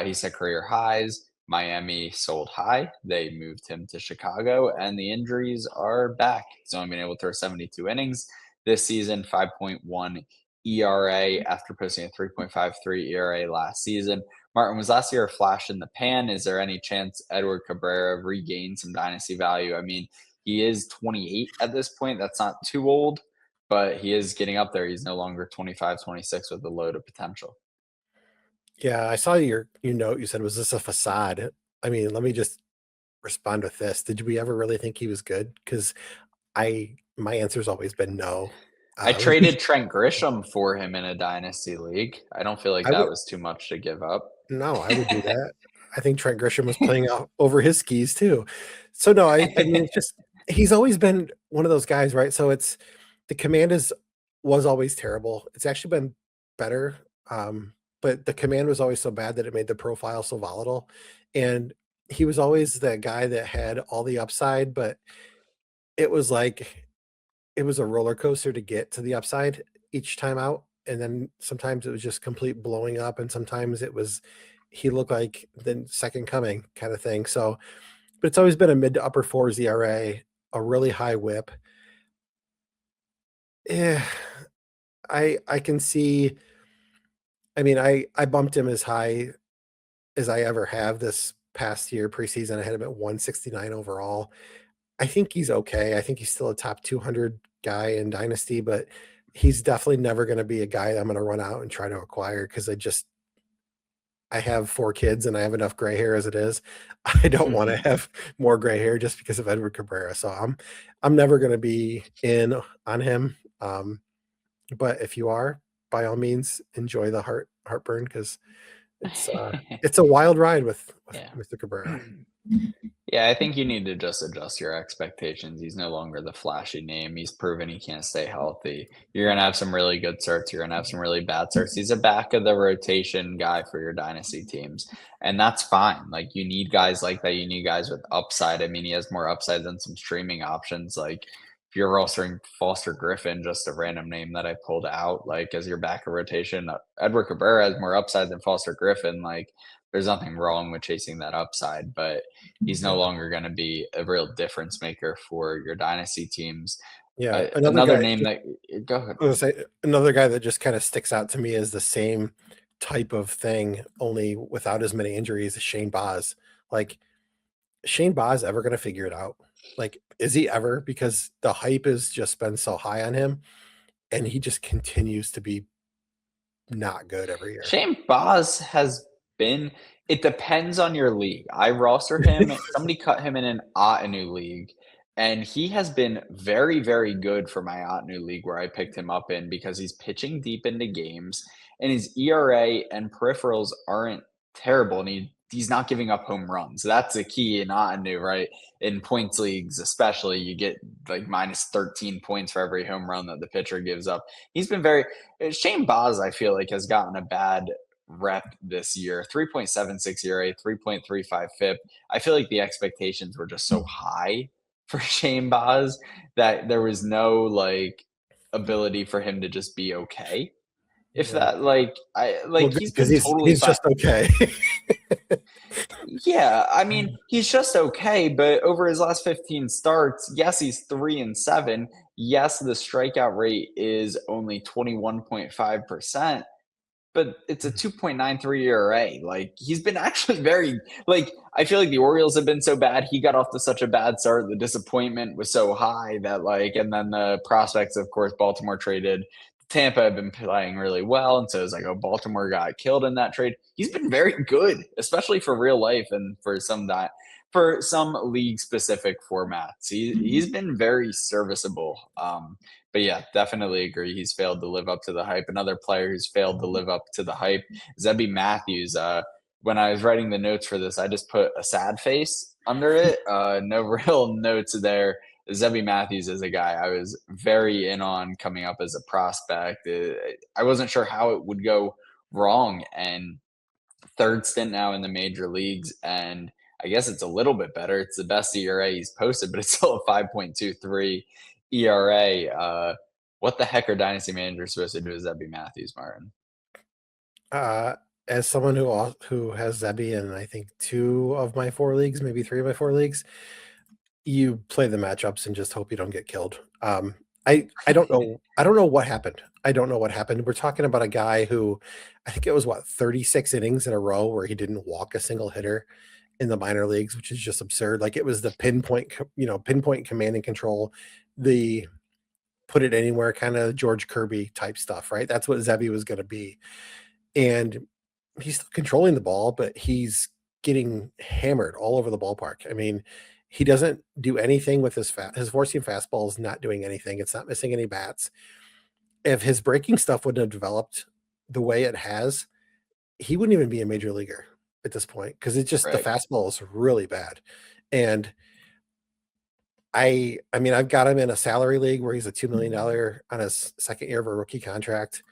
He set career highs. Miami sold high. They moved him to Chicago, and the injuries are back. He's only been able to throw 72 innings this season, 5.1 ERA after posting a 3.53 ERA last season. Martin, was last year a flash in the pan? Is there any chance Edward Cabrera regained some dynasty value? I mean, he is 28 at this point. That's not too old, but he is getting up there. He's no longer 25, 26 with a load of potential. Yeah, I saw your note. You said, "Was this a facade?" I mean, let me just respond with this. Did we ever really think he was good? Because my answer's always been no. I Um, traded Trent Grisham for him in a dynasty league. I don't feel like I that would was too much to give up. no, I would do that. I think Trent Grisham was playing out over his skis too. So no, I mean, it's just he's always been one of those guys, right? So it's the command was always terrible. It's actually been better, but the command was always so bad that it made the profile so volatile. And he was always the guy that had all the upside, but it was like it was a roller coaster to get to the upside each time out, and then sometimes it was just complete blowing up, and sometimes it was he looked like the second coming kind of thing. So, but it's always been a mid to upper fours ERA, a really high whip. Yeah, I can see I mean, I bumped him as high as I ever have this past year preseason. I had him at 169 overall. I think he's okay. I think he's still a top 200 guy in Dynasty, but he's definitely never going to be a guy that I'm going to run out and try to acquire because I have 4 kids and I have enough gray hair as it is. I don't want to have more gray hair just because of Edward Cabrera. So I'm never going to be in on him. But if you are, by all means, enjoy the heartburn because it's a wild ride with Yeah. Mr. Cabrera. Yeah, I think you need to just adjust your expectations. He's no longer the flashy name. He's proven he can't stay healthy. You're gonna have some really good starts. You're gonna have some really bad starts. He's a back of the rotation guy for your dynasty teams, and that's fine. Like you need guys like that. You need guys with upside. I mean, he has more upside than some streaming options. Like if you're rostering Foster Griffin, just a random name that I pulled out, like as your back of rotation, Edward Cabrera has more upside than Foster Griffin. Like there's nothing wrong with chasing that upside, but he's no Yeah. longer going to be a real difference maker for your dynasty teams. Yeah. Another Another guy, name that go ahead. I was gonna say another guy that just kind of sticks out to me as the same type of thing, only without as many injuries, is Shane Baz. Like Shane Baz ever going to figure it out? Like, is he ever? Because the hype has just been so high on him, and he just continues to be not good every year. Shane Boz has been. It depends on your league. I roster him. Somebody cut him in an Ottoneu league, and he has been very, very good for my Ottoneu league where I picked him up in because he's pitching deep into games, and his ERA and peripherals aren't terrible, and he's not giving up home runs. That's the key in Ottoneu, right? In points leagues, especially, you get like minus 13 points for every home run that the pitcher gives up. He's been very Shane Baz, I feel like, has gotten a bad rep this year. 3.76 ERA, 3.35 FIP. I feel like the expectations were just so high for Shane Baz that there was no like ability for him to just be okay. If Yeah. that I Well, like good he's because been totally he's fine. just okay. Yeah, I mean, he's just okay, but over his last 15 starts, yes, he's 3-7. Yes, the strikeout rate is only 21.5%, but it's a 2.93 ERA. Like he's been actually very like I feel like the Orioles have been so bad. He got off to such a bad start. The disappointment was so high that and then the prospects, of course, Baltimore traded. Tampa have been playing really well, and so it's like, oh, Baltimore got killed in that trade. He's been very good, especially for real life and for some league specific formats. He's been very serviceable. But yeah, definitely agree. He's failed to live up to the hype. Another player who's failed to live up to the hype, Zebby Matthews. When I was writing the notes for this, I just put a sad face under it. No real notes there. Zebby Matthews is a guy I was very in on coming up as a prospect. I wasn't sure how it would go wrong, and third stint now in the major leagues, and I guess it's a little bit better. It's the best ERA he's posted, but it's still a 5.23 ERA. What the heck are dynasty managers supposed to do with Zebby Matthews, Martin? uh, as someone who has Zebby in I think 2 of my 4 leagues, maybe 3 of my 4 leagues, you play the matchups and just hope you don't get killed. I don't know. I don't know what happened. I don't know what happened. We're talking about a guy who I think it was 36 innings in a row where he didn't walk a single hitter in the minor leagues, which is just absurd. Like it was the pinpoint command and control, the put it anywhere kind of George Kirby type stuff, right? That's what Zebby was going to be. And he's still controlling the ball, but he's getting hammered all over the ballpark. I mean, he doesn't do anything with his four seam fastball is not doing anything. It's not missing any bats. If his breaking stuff wouldn't have developed the way it has, he wouldn't even be a major leaguer at this point because it's just the Right. fastball is really bad. And I mean, I've got him in a salary league where he's a $2 million on his second year of a rookie contract.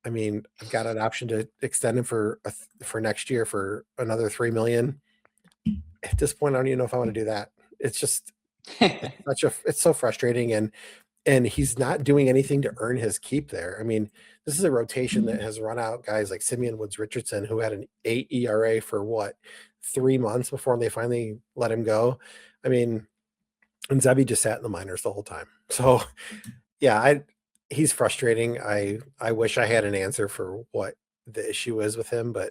I mean, I've got an option to extend him for next year for another 3 million. At this point, I don't even know if I want to do that. It's just it's so frustrating, and he's not doing anything to earn his keep there. I mean, this is a rotation that has run out guys like Simeon Woods Richardson, who had an 8 ERA for 3 months before they finally let him go. I mean, and Zebby just sat in the minors the whole time. So yeah, he's frustrating. I wish I had an answer for what the issue is with him, but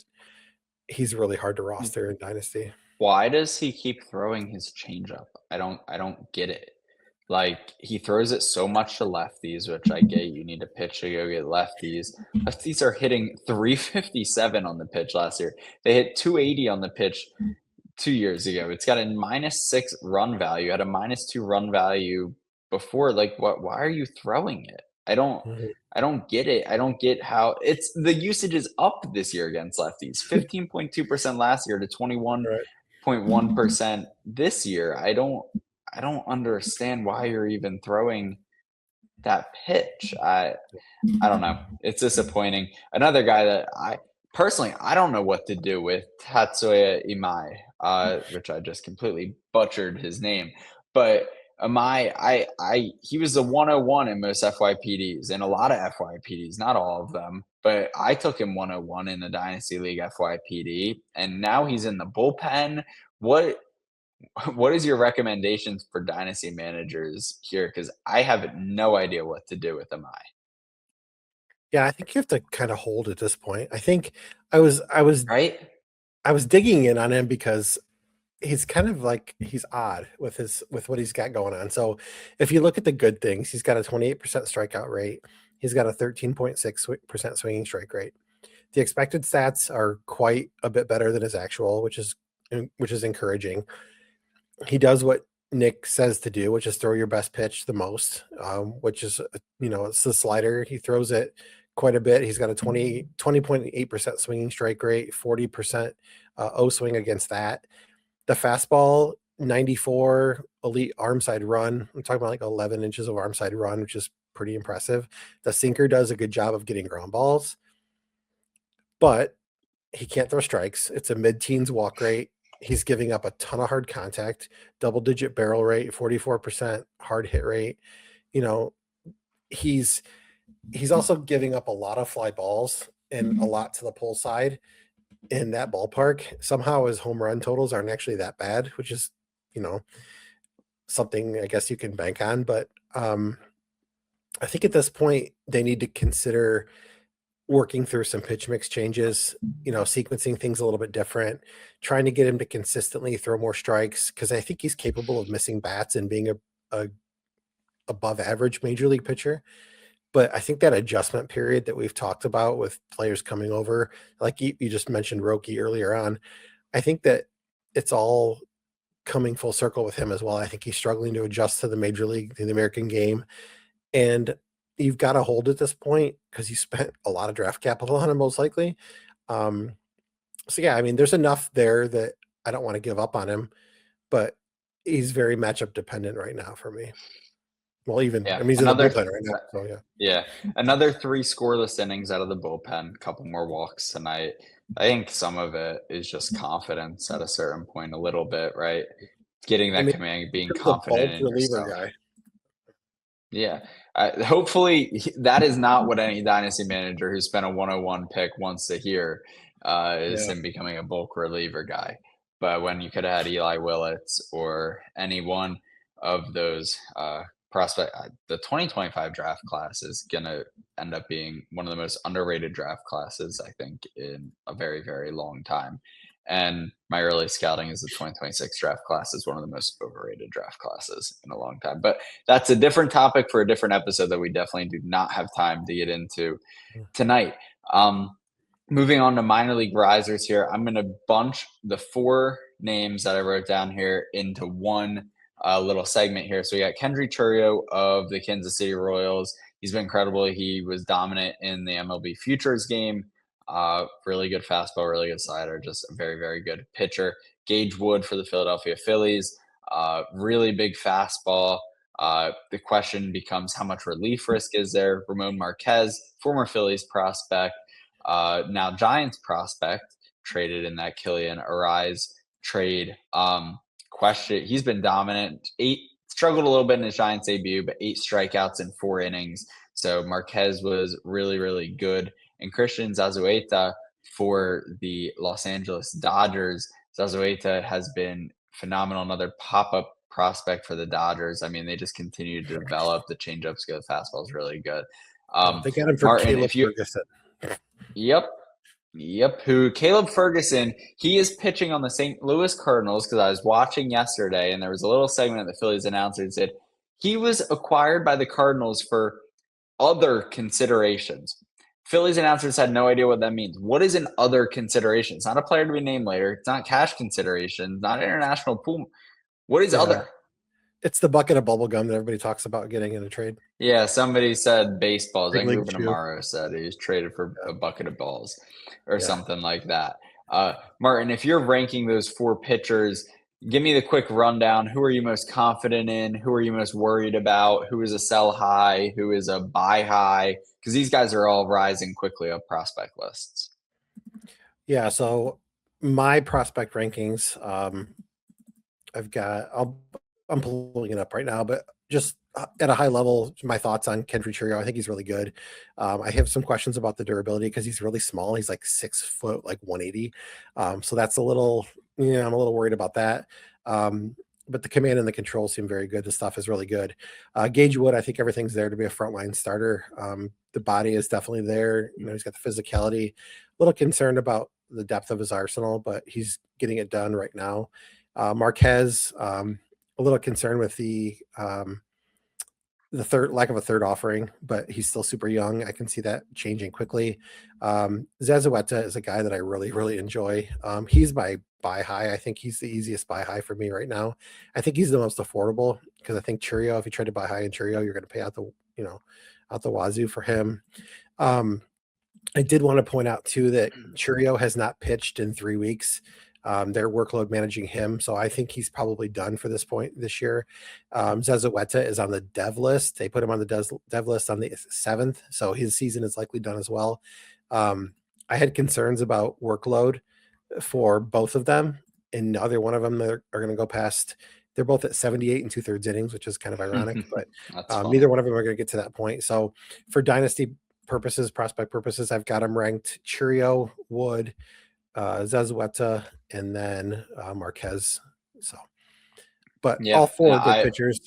he's really hard to roster in Dynasty. Why does he keep throwing his changeup? I don't get it. Like, he throws it so much to lefties, which I get you need a pitch to go get lefties. Lefties are hitting 357 on the pitch last year. They hit 280 on the pitch 2 years ago. It's got a -6 run value, had a -2 run value before. Like, what? Why are you throwing it? I don't Mhm. I don't get it. I don't get how it's the usage is up this year against lefties. 15.2% last year to Right. 21.1% this year. I don't understand why you're even throwing that pitch. I don't know. It's disappointing. Another guy that I don't know what to do with Tatsuya Imai, which I just completely butchered his name. But Imai, he was the 101 in most FYPDs and a lot of FYPDs, not all of them. But I took him 101 in the Dynasty League FYPD, and now he's in the bullpen. What what is your recommendations for dynasty managers here? Because I have no idea what to do with Imai. Yeah, I think you have to kind of hold at this point. I think I was I was Right? I was digging in on him because he's kind of like he's odd with what he's got going on. So if you look at the good things, he's got a 28% strikeout rate. He's got a 13.6% swinging strike rate. The expected stats are quite a bit better than his actual, which is encouraging. He does what Nick says to do, which is throw your best pitch the most, which is, it's the slider. He throws it quite a bit. He's got a 20.8% swinging strike rate, 40% O swing against that. The fastball, 94 elite arm side run. I'm talking about like 11 inches of arm side run, which is pretty impressive. The sinker does a good job of getting ground balls, but he can't throw strikes. It's a mid-teens walk rate. He's giving up a ton of hard contact, double-digit barrel rate, 44% hard hit rate. You know, he's also giving up a lot of fly balls and a lot to the pull side in that ballpark. Somehow his home run totals aren't actually that bad, which is, you know, something I guess you can bank on. But I think at this point they need to consider working through some pitch mix changes, sequencing things a little bit different, trying to get him to consistently throw more strikes because I think he's capable of missing bats and being a above average major league pitcher. But I think that adjustment period that we've talked about with players coming over, like you just mentioned Roki earlier on, I think that it's all coming full circle with him as well. I think he's struggling to adjust to the major league, to the American game. And you've got to hold at this point because you spent a lot of draft capital on him, most likely. Um, so yeah, I mean, there's enough there that I don't want to give up on him, but he's very matchup dependent right now for me. Well, Yeah. he's in the bullpen right now, so yeah. Yeah. Another 3 scoreless innings out of the bullpen, couple more walks tonight. I think some of it is just confidence at a certain point, a little bit, right? Getting I that mean, command, being the confident bulk in reliever yourself. guy. Yeah. Hopefully, that is not what any dynasty manager who spent a 101 pick wants to hear, is Yeah. him becoming a bulk reliever guy. But when you could have had Eli Willits or any one of those prospect, the 2025 draft class is going to end up being one of the most underrated draft classes, I think, in a very, very long time. And my early scouting is the 2026 draft class is one of the most overrated draft classes in a long time. But that's a different topic for a different episode that we definitely do not have time to get into tonight. Um, Moving on to minor league risers here, I'm going to bunch the 4 names that I wrote down here into one little segment here. So we got Kendry Chourio of the Kansas City Royals. He's been incredible. He was dominant in the MLB Futures game. Really good fastball, really good slider, just a very, very good pitcher. Gage Wood for the Philadelphia Phillies. Really big fastball. The question becomes how much relief risk is there? Ramon Marquez, former Phillies prospect, now Giants prospect, traded in that Killian Arise trade. Question: he's been dominant. Struggled a little bit in his Giants debut, but 8 strikeouts in 4 innings. So Marquez was really, really good. And Christian Zazueta for the Los Angeles Dodgers. Zazueta has been phenomenal. Another pop-up prospect for the Dodgers. I mean, they just continue to develop. The changeup's good. The fastball's really good. They got him for Martin, Caleb if you Ferguson. Yep. Yep, who Caleb Ferguson, he is pitching on the St. Louis Cardinals because I was watching yesterday and there was a little segment of the Phillies announcer that said he was acquired by the Cardinals for other considerations. Phillies announcers had no idea what that means. What is an other consideration? It's not a player to be named later. It's not cash consideration, not international pool. What is Yeah, other? it's the bucket of bubble gum that everybody talks about getting in a trade. Yeah, somebody said baseballs. I Big think league Ruben chew. Amaro said he was traded for Yeah. a bucket of balls or Yeah. something like that. Martin, if you're ranking those four pitchers, give me the quick rundown. Who are you most confident in? Who are you most worried about? Who is a sell high? Who is a buy high? Because these guys are all rising quickly up prospect lists. Yeah. So my prospect rankings, I'm pulling it up right now, but just at a high level, my thoughts on Kendry Chourio. I think he's really good. I have some questions about the durability because he's really small. He's like 6 foot, like 180. So that's a little, I'm a little worried about that. But the command and the control seem very good. The stuff is really good. Gage Wood, I think everything's there to be a frontline starter. The body is definitely there. He's got the physicality. A little concerned about the depth of his arsenal, but he's getting it done right now. Marquez, a little concerned with the third lack of a third offering, but he's still super young. I can see that changing quickly. Zazueta is a guy that I really, really enjoy. He's my buy high. I think he's the easiest buy high for me right now. I think he's the most affordable because I think Chourio, if you try to buy high in Chourio, you're going to pay out the wazoo for him. I did want to point out too that Chourio has not pitched in 3 weeks. Their workload managing him, so I think he's probably done for this point this year. Zazueta is on the dev list. They put him on the dev list on the 7th, so his season is likely done as well. I had concerns about workload for both of them, and neither one of them are going to go past. They're both at 78 and 2/3 innings, which is kind of ironic, but That's funny. neither one of them are going to get to that point. So for dynasty purposes, prospect purposes, I've got them ranked Chourio, Wood, Zazueta, and then Marquez. So, but Yeah, all four no, are good pitchers.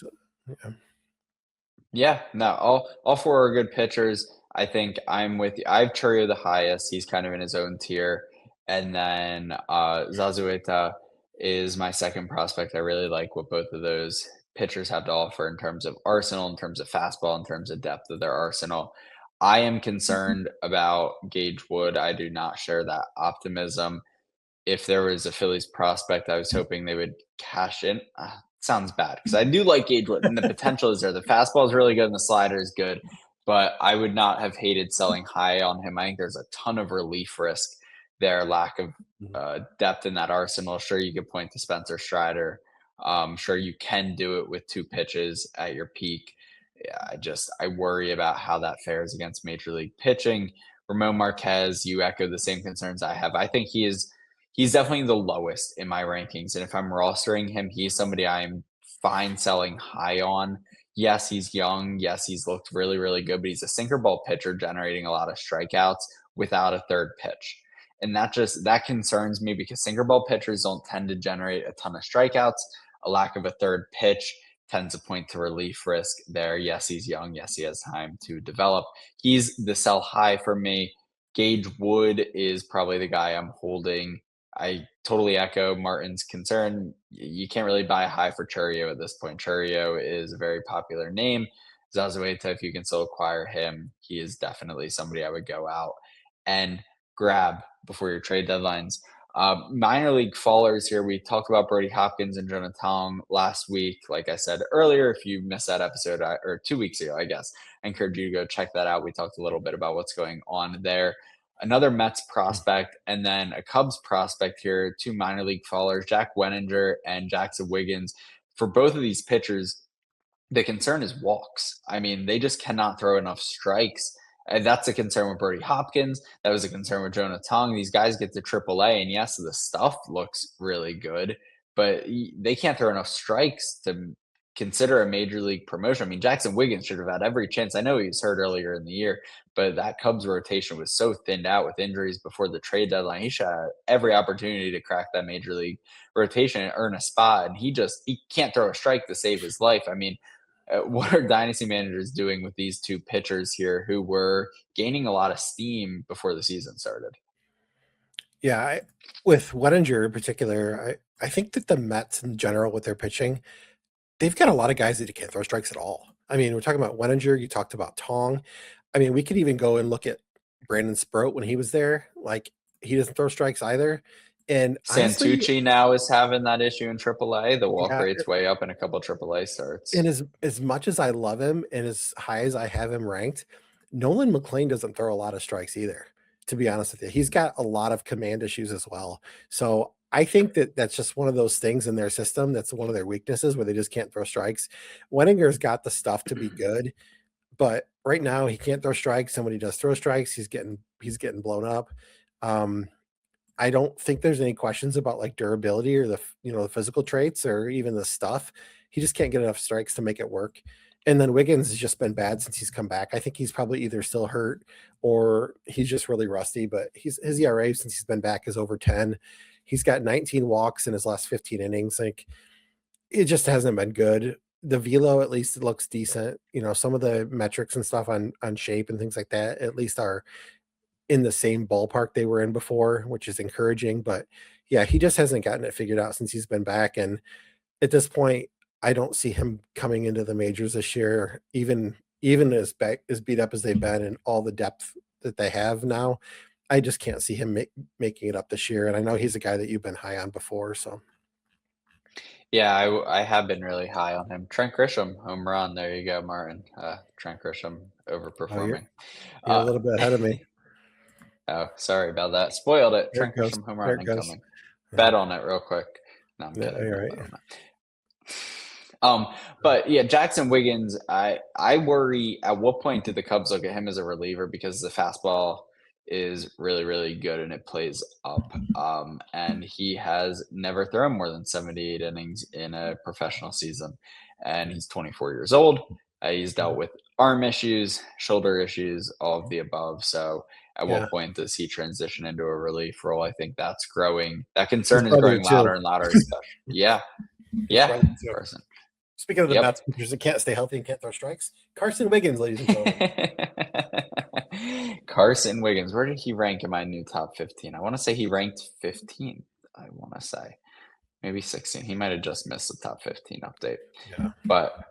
Yeah, no, all four are good pitchers. I think I'm with you. I have Chourio the highest. He's kind of in his own tier. And then Zazueta is my second prospect. I really like what both of those pitchers have to offer in terms of arsenal, in terms of fastball, in terms of depth of their arsenal. I am concerned about Gage Wood. I do not share that optimism. If there was a Phillies prospect, I was hoping they would cash in. Sounds bad because I do like Gage Wood and the potential is there. The fastball is really good and the slider is good, but I would not have hated selling high on him. I think there's a ton of relief risk there, lack of depth in that arsenal. Sure, you could point to Spencer Strider. Sure, you can do it with 2 pitches at your peak. Yeah, I worry about how that fares against major league pitching. Ramon Marquez, you echo the same concerns I have. I think he's definitely the lowest in my rankings. And if I'm rostering him, he's somebody I'm fine selling high on. Yes, he's young. Yes, he's looked really, really good, but he's a sinker ball pitcher generating a lot of strikeouts without a third pitch. And that concerns me because sinker ball pitchers don't tend to generate a ton of strikeouts. A lack of a third pitch tends to point to relief risk there. Yes, he's young. Yes, he has time to develop. He's the sell high for me. Gage Wood is probably the guy I'm holding. I totally echo Martin's concern. You can't really buy high for Chourio at this point. Chourio is a very popular name. Zazueta, if you can still acquire him, he is definitely somebody I would go out and grab before your trade deadlines. Minor league fallers here. We talked about Brody Hopkins and Jonah Tong last week. Like I said earlier, if you missed that episode, or 2 weeks ago, I guess, I encourage you to go check that out. We talked a little bit about what's going on there. Another Mets prospect, and then a Cubs prospect here, 2 minor league fallers, Jack Wenninger and Jackson Wiggins. For both of these pitchers, the concern is walks. I mean, they just cannot throw enough strikes. And that's a concern with Brody Hopkins. That was a concern with Jonah Tong. These guys get to AAA, and yes, the stuff looks really good, but they can't throw enough strikes to consider a major league promotion. I mean, Jackson Wiggins should have had every chance. I know he was hurt earlier in the year, but that Cubs rotation was so thinned out with injuries before the trade deadline. He should have every opportunity to crack that major league rotation and earn a spot. And he can't throw a strike to save his life. I mean, what are dynasty managers doing with these 2 pitchers here who were gaining a lot of steam before the season started? Yeah, with Wettinger in particular, I think that the Mets in general with their pitching, they've got a lot of guys that can't throw strikes at all. I mean, we're talking about Wettinger, you talked about Tong. I mean, we could even go and look at Brandon Sproat when he was there. Like, he doesn't throw strikes either. And honestly, Santucci now is having that issue in AAA. The walk yeah, rate's way up in a couple AAA starts. and as much as I love him and as high as I have him ranked, Nolan McLean doesn't throw a lot of strikes either. To be honest with you, he's got a lot of command issues as well. So I think that that's just one of those things in their system. That's one of their weaknesses where they just can't throw strikes. Wenninger's got the stuff to be good, but right now he can't throw strikes. And when he does throw strikes, he's getting blown up. Um, I don't think there's any questions about like durability or the physical traits or even the stuff. He just can't get enough strikes to make it work. And then Wiggins has just been bad since he's come back. I think he's probably either still hurt or he's just really rusty. But his ERA since he's been back is over 10. He's got 19 walks in his last 15 innings. Like, it just hasn't been good. The velo, at least, it looks decent. Some of the metrics and stuff on shape and things like that at least are in the same ballpark they were in before, which is encouraging. But yeah, he just hasn't gotten it figured out since he's been back. And at this point, I don't see him coming into the majors this year, even as beat up as they've been and all the depth that they have now. I just can't see him making it up this year. And I know he's a guy that you've been high on before. So, Yeah, I have been really high on him. Trent Grisham, home run. There you go, Martin. Trent Grisham oh, you're overperforming. you're a Uh, little bit ahead of me. oh, sorry about that. Spoiled it. There it Trent goes. Grisham, home There run it goes. incoming. Yeah, Bet on it real quick. No, I'm yeah, kidding. you're Don't right. bet on that. But yeah, Jackson Wiggins, I worry at what point do the Cubs look at him as a reliever because the fastball is really, really good and it plays up. And he has never thrown more than 78 innings in a professional season. And he's 24 years old. He's dealt with arm issues, shoulder issues, all of the above. So at Yeah, what point does he transition into a relief role? I think that's growing. That his concern is brother growing too. louder and louder, especially. Yeah. His Yeah. brother too. Carson. Speaking of the Yep. Mets pitchers that can't stay healthy and can't throw strikes, Carson Wiggins, ladies and gentlemen. Carson Wiggins, where did he rank in my new top 15? I want to say he ranked 15th. I want to say maybe 16. He might have just missed the top 15 update. Yeah. But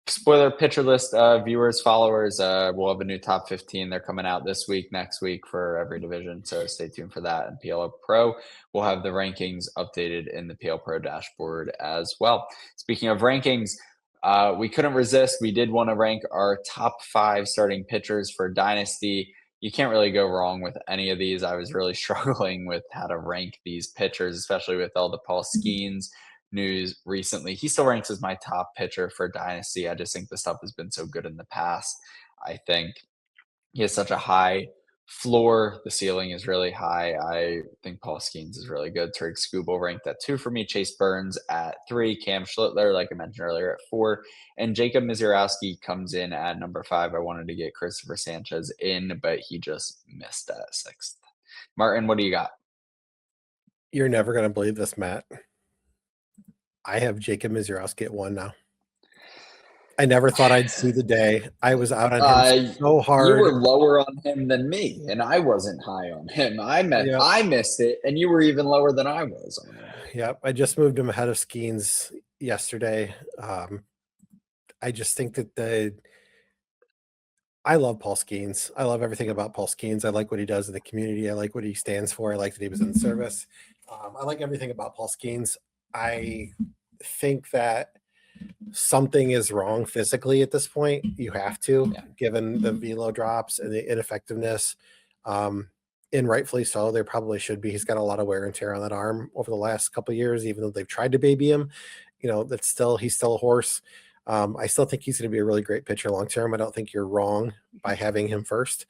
spoiler pitcher list viewers, followers, we'll have a new top 15. They're coming out this week, next week for every division. So stay tuned for that. And PLO Pro, we'll have the rankings updated in the PL Pro dashboard as well. Speaking of rankings, we couldn't resist. We did want to rank our top 5 starting pitchers for Dynasty. You can't really go wrong with any of these. I was really struggling with how to rank these pitchers, especially with all the Paul Skeens news recently. He still ranks as my top pitcher for Dynasty. I just think the stuff has been so good in the past. I think he has such a high floor. The ceiling is really high. I think Paul Skeens is really good. Tariq Skubal ranked at 2 for me. Chase Burns at 3. Cam Schlittler, like I mentioned earlier, at 4. And Jacob Mizurowski comes in at number 5. I wanted to get Christopher Sanchez in, but he just missed at 6th. Martin, what do you got? You're never going to believe this, Matt. I have Jacob Mizurowski at 1 now. I never thought I'd see the day. I was out on him so You were hard. lower on him than me, and I wasn't high on him. Yep. I missed it, and you were even lower than I was on him. Yep. I just moved him ahead of Skeens yesterday. I just think that I love Paul Skeens. I love everything about Paul Skeens. I like what he does in the community. I like what he stands for. I like that he was in the service. I like everything about Paul Skeens. I think that something is wrong physically at this point. You have to, given the velo drops and the ineffectiveness. And rightfully so. There probably should be. He's got a lot of wear and tear on that arm over the last couple of years, even though they've tried to baby him. He's still a horse. I still think he's going to be a really great pitcher long term. I don't think you're wrong by having him first.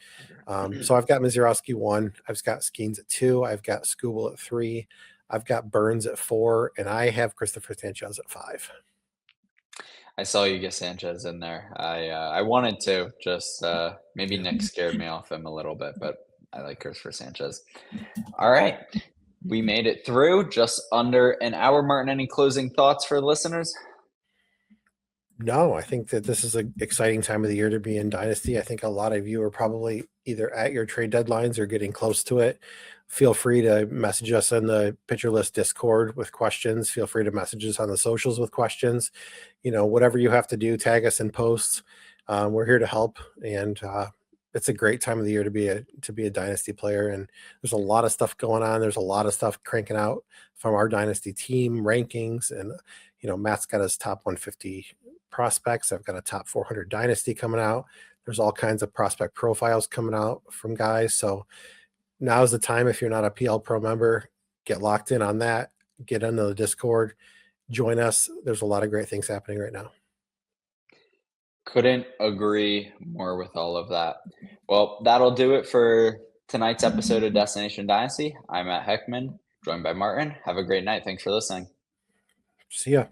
So I've got Mizurowski 1. I've got Skeens at 2. I've got Skubal at 3. I've got Burns at 4, and I have Christopher Sanchez at 5. I saw you get Sanchez in there. I wanted to just maybe Nick scared me off him a little bit, but I like Christopher Sanchez. All right, we made it through just under an hour. Martin, any closing thoughts for the listeners? No, I think that this is an exciting time of the year to be in Dynasty. I think a lot of you are probably either at your trade deadlines or getting close to it. feel free to message us in the Pitcher List Discord with questions. Feel free to message us on the socials with questions. Whatever you have to do, tag us in posts. We're here to help, and it's a great time of the year to be a dynasty player. And there's a lot of stuff going on. There's a lot of stuff cranking out from our dynasty team rankings, and Matt's got his top 150 prospects. I've got a top 400 dynasty coming out. There's all kinds of prospect profiles coming out from guys. So now's the time. If you're not a PL Pro member, get locked in on that. Get into the Discord. Join us. There's a lot of great things happening right now. Couldn't agree more with all of that. Well, that'll do it for tonight's episode of Destination Dynasty. I'm Matt Heckman, joined by Martin. Have a great night. Thanks for listening. See ya.